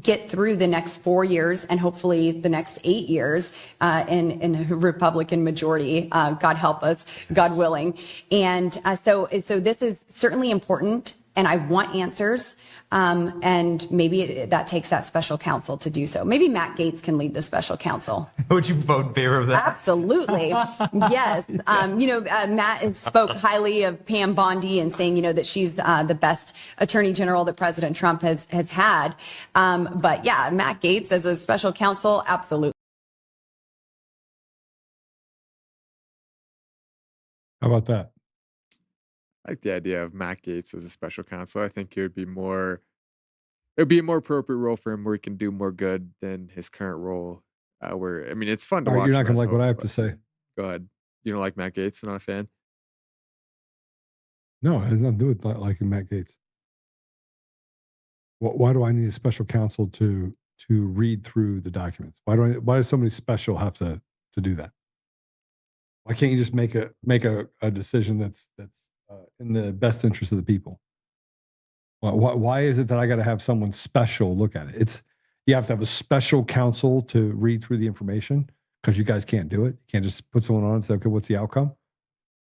get through the next 4 years and hopefully the next 8 years in a Republican majority, God help us, God willing. And so this is certainly important. and I want answers. And maybe that takes that special counsel to do so. Maybe Matt Gaetz can lead the special counsel. Would you vote in favor of that? Absolutely. Yes. Matt spoke highly of Pam Bondi and saying, that she's the best attorney general that President Trump has had. But yeah, Matt Gaetz as a special counsel, absolutely. How about that? I like the idea of Matt Gaetz as a special counsel. I think it would be a more appropriate role for him where he can do more good than his current role. It's fun to All right, watch. you're not him going to as like what I host, have to but say. Go ahead. You don't like Matt Gaetz? Not a fan? No, it has nothing to do with liking Matt Gaetz. Why do I need a special counsel to read through the documents? Why does somebody special have to do that? Why can't you just make a decision that's in the best interest of the people? Why is it that I got to have someone special look at it? You have to have a special counsel to read through the information because you guys can't do it. You can't just put someone on and say, okay, what's the outcome?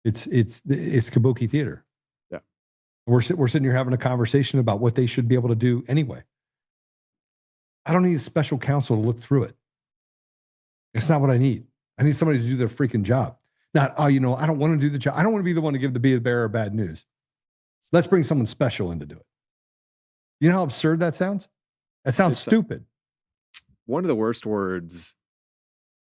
It's kabuki theater. Yeah, we're sitting here having a conversation about what they should be able to do anyway. I don't need a special counsel to look through it. It's not what I need. I need somebody to do their freaking job. Not, I don't want to do the job. I don't want to be the one to give the bearer of bad news. Let's bring someone special in to do it. You know how absurd that sounds? That sounds stupid. One of the worst words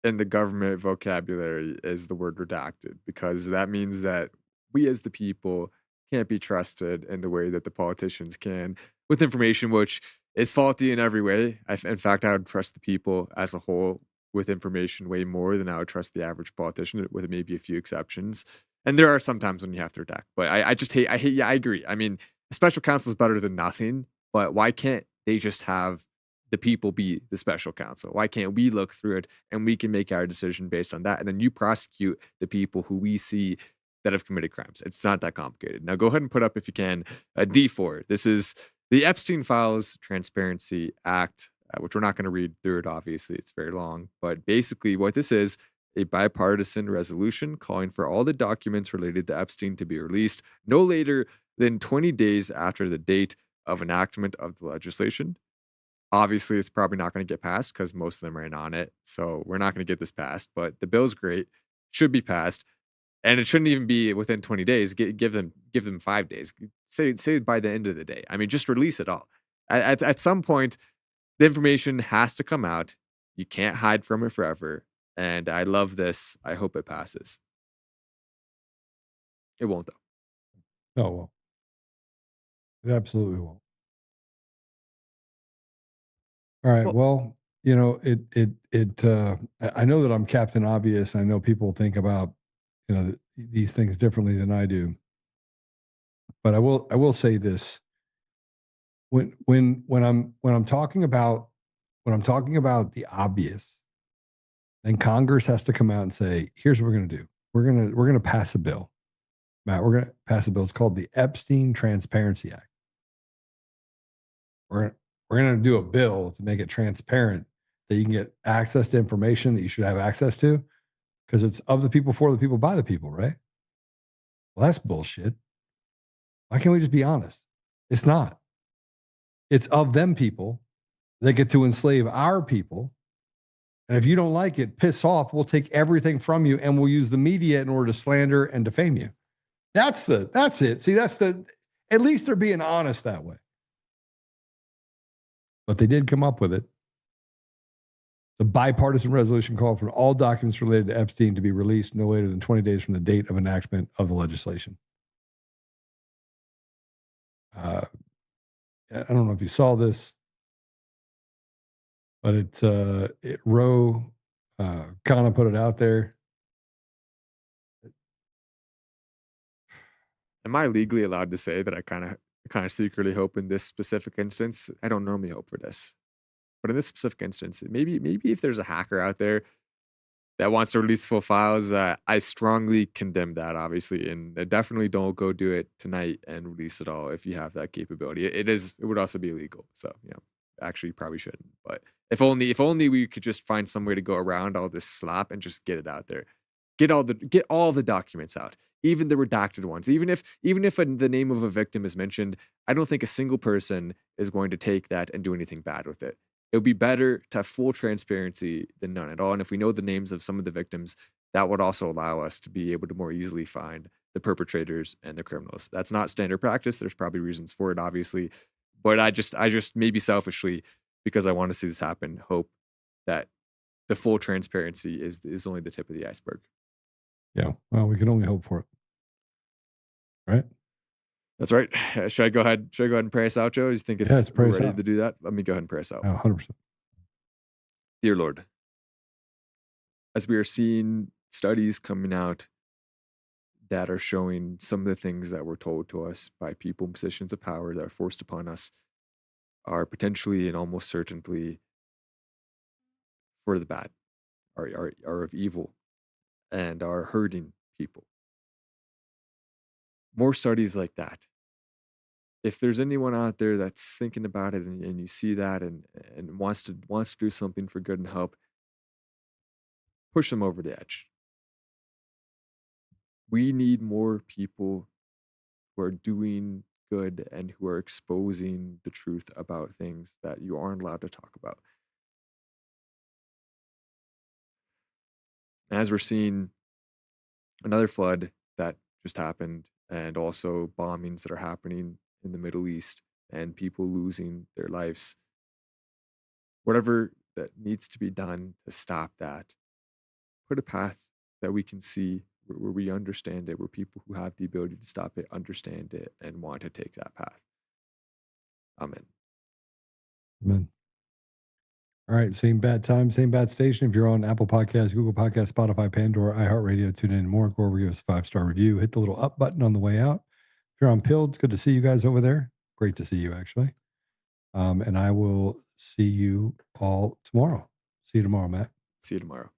in the government vocabulary is the word redacted, because that means that we as the people can't be trusted in the way that the politicians can with information which is faulty in every way. In fact, I would trust the people as a whole with information way more than I would trust the average politician, with maybe a few exceptions. And there are some times when you have to redact, but I agree. I mean, a special counsel is better than nothing, but why can't they just have the people be the special counsel? Why can't we look through it and we can make our decision based on that? And then you prosecute the people who we see that have committed crimes. It's not that complicated. Now go ahead and put up, if you can, a D4. This is the Epstein Files Transparency Act, which we're not going to read through it, obviously. It's very long. But basically what this is, a bipartisan resolution calling for all the documents related to Epstein to be released no later than 20 days after the date of enactment of the legislation. Obviously, it's probably not going to get passed because most of them are in on it. So we're not going to get this passed. But the bill's great, should be passed. And it shouldn't even be within 20 days. Give them 5 days. Say by the end of the day. I mean, just release it all. At some point, the information has to come out. You can't hide from it forever. And I love this. I hope it passes. It won't, though. Oh, well. It absolutely won't. All right. Well, I know that I'm Captain Obvious. I know people think about, these things differently than I do. But I will say this. When I'm talking about the obvious, then Congress has to come out and say, here's what we're going to do. We're going to pass a bill. Matt, we're going to pass a bill. It's called the Epstein Transparency Act. We're going to do a bill to make it transparent that you can get access to information that you should have access to, because it's of the people, for the people, by the people, right? Well, that's bullshit. Why can't we just be honest? It's not. It's of them people. They get to enslave our people. And if you don't like it, piss off. We'll take everything from you and we'll use the media in order to slander and defame you. That's it. See, at least they're being honest that way. But they did come up with it. The bipartisan resolution called for all documents related to Epstein to be released no later than 20 days from the date of enactment of the legislation. I don't know if you saw this, but Roe kind of put it out there. Am I legally allowed to say that I kind of secretly hope in this specific instance? I don't normally hope for this, but in this specific instance, maybe if there's a hacker out there that wants to release full files, I strongly condemn that, obviously, and definitely don't go do it tonight and release it all if you have that capability. It would also be illegal, so actually you probably shouldn't. But if only we could just find some way to go around all this slop and just get it out there. Get all the documents out, even the redacted ones. Even if the name of a victim is mentioned, I don't think a single person is going to take that and do anything bad with it. It would be better to have full transparency than none at all. And if we know the names of some of the victims, that would also allow us to be able to more easily find the perpetrators and the criminals. That's not standard practice. There's probably reasons for it, obviously. But I just maybe selfishly, because I want to see this happen, hope that the full transparency is only the tip of the iceberg. Yeah. Well, we can only hope for it. Right? That's right. Should I go ahead and pray us out, Joe? You think it's ready to do that? Let me go ahead and pray us out. 100%. Dear Lord, as we are seeing studies coming out that are showing some of the things that were told to us by people in positions of power that are forced upon us are potentially and almost certainly for the bad, are of evil, and are hurting people. More studies like that. If there's anyone out there that's thinking about it and you see that and wants to do something for good and help, push them over the edge. We need more people who are doing good and who are exposing the truth about things that you aren't allowed to talk about. As we're seeing another flood that just happened, and also bombings that are happening in the Middle East and people losing their lives, whatever that needs to be done to stop that, put a path that we can see where we understand it, where people who have the ability to stop it understand it and want to take that path. Amen. Amen. All right. Same bad time, same bad station. If you're on Apple Podcasts, Google Podcasts, Spotify, Pandora, iHeartRadio, tune in and more. Go over, give us a 5-star review. Hit the little up button on the way out. If you're on Pilled, it's good to see you guys over there. Great to see you, actually. And I will see you all tomorrow. See you tomorrow, Matt. See you tomorrow.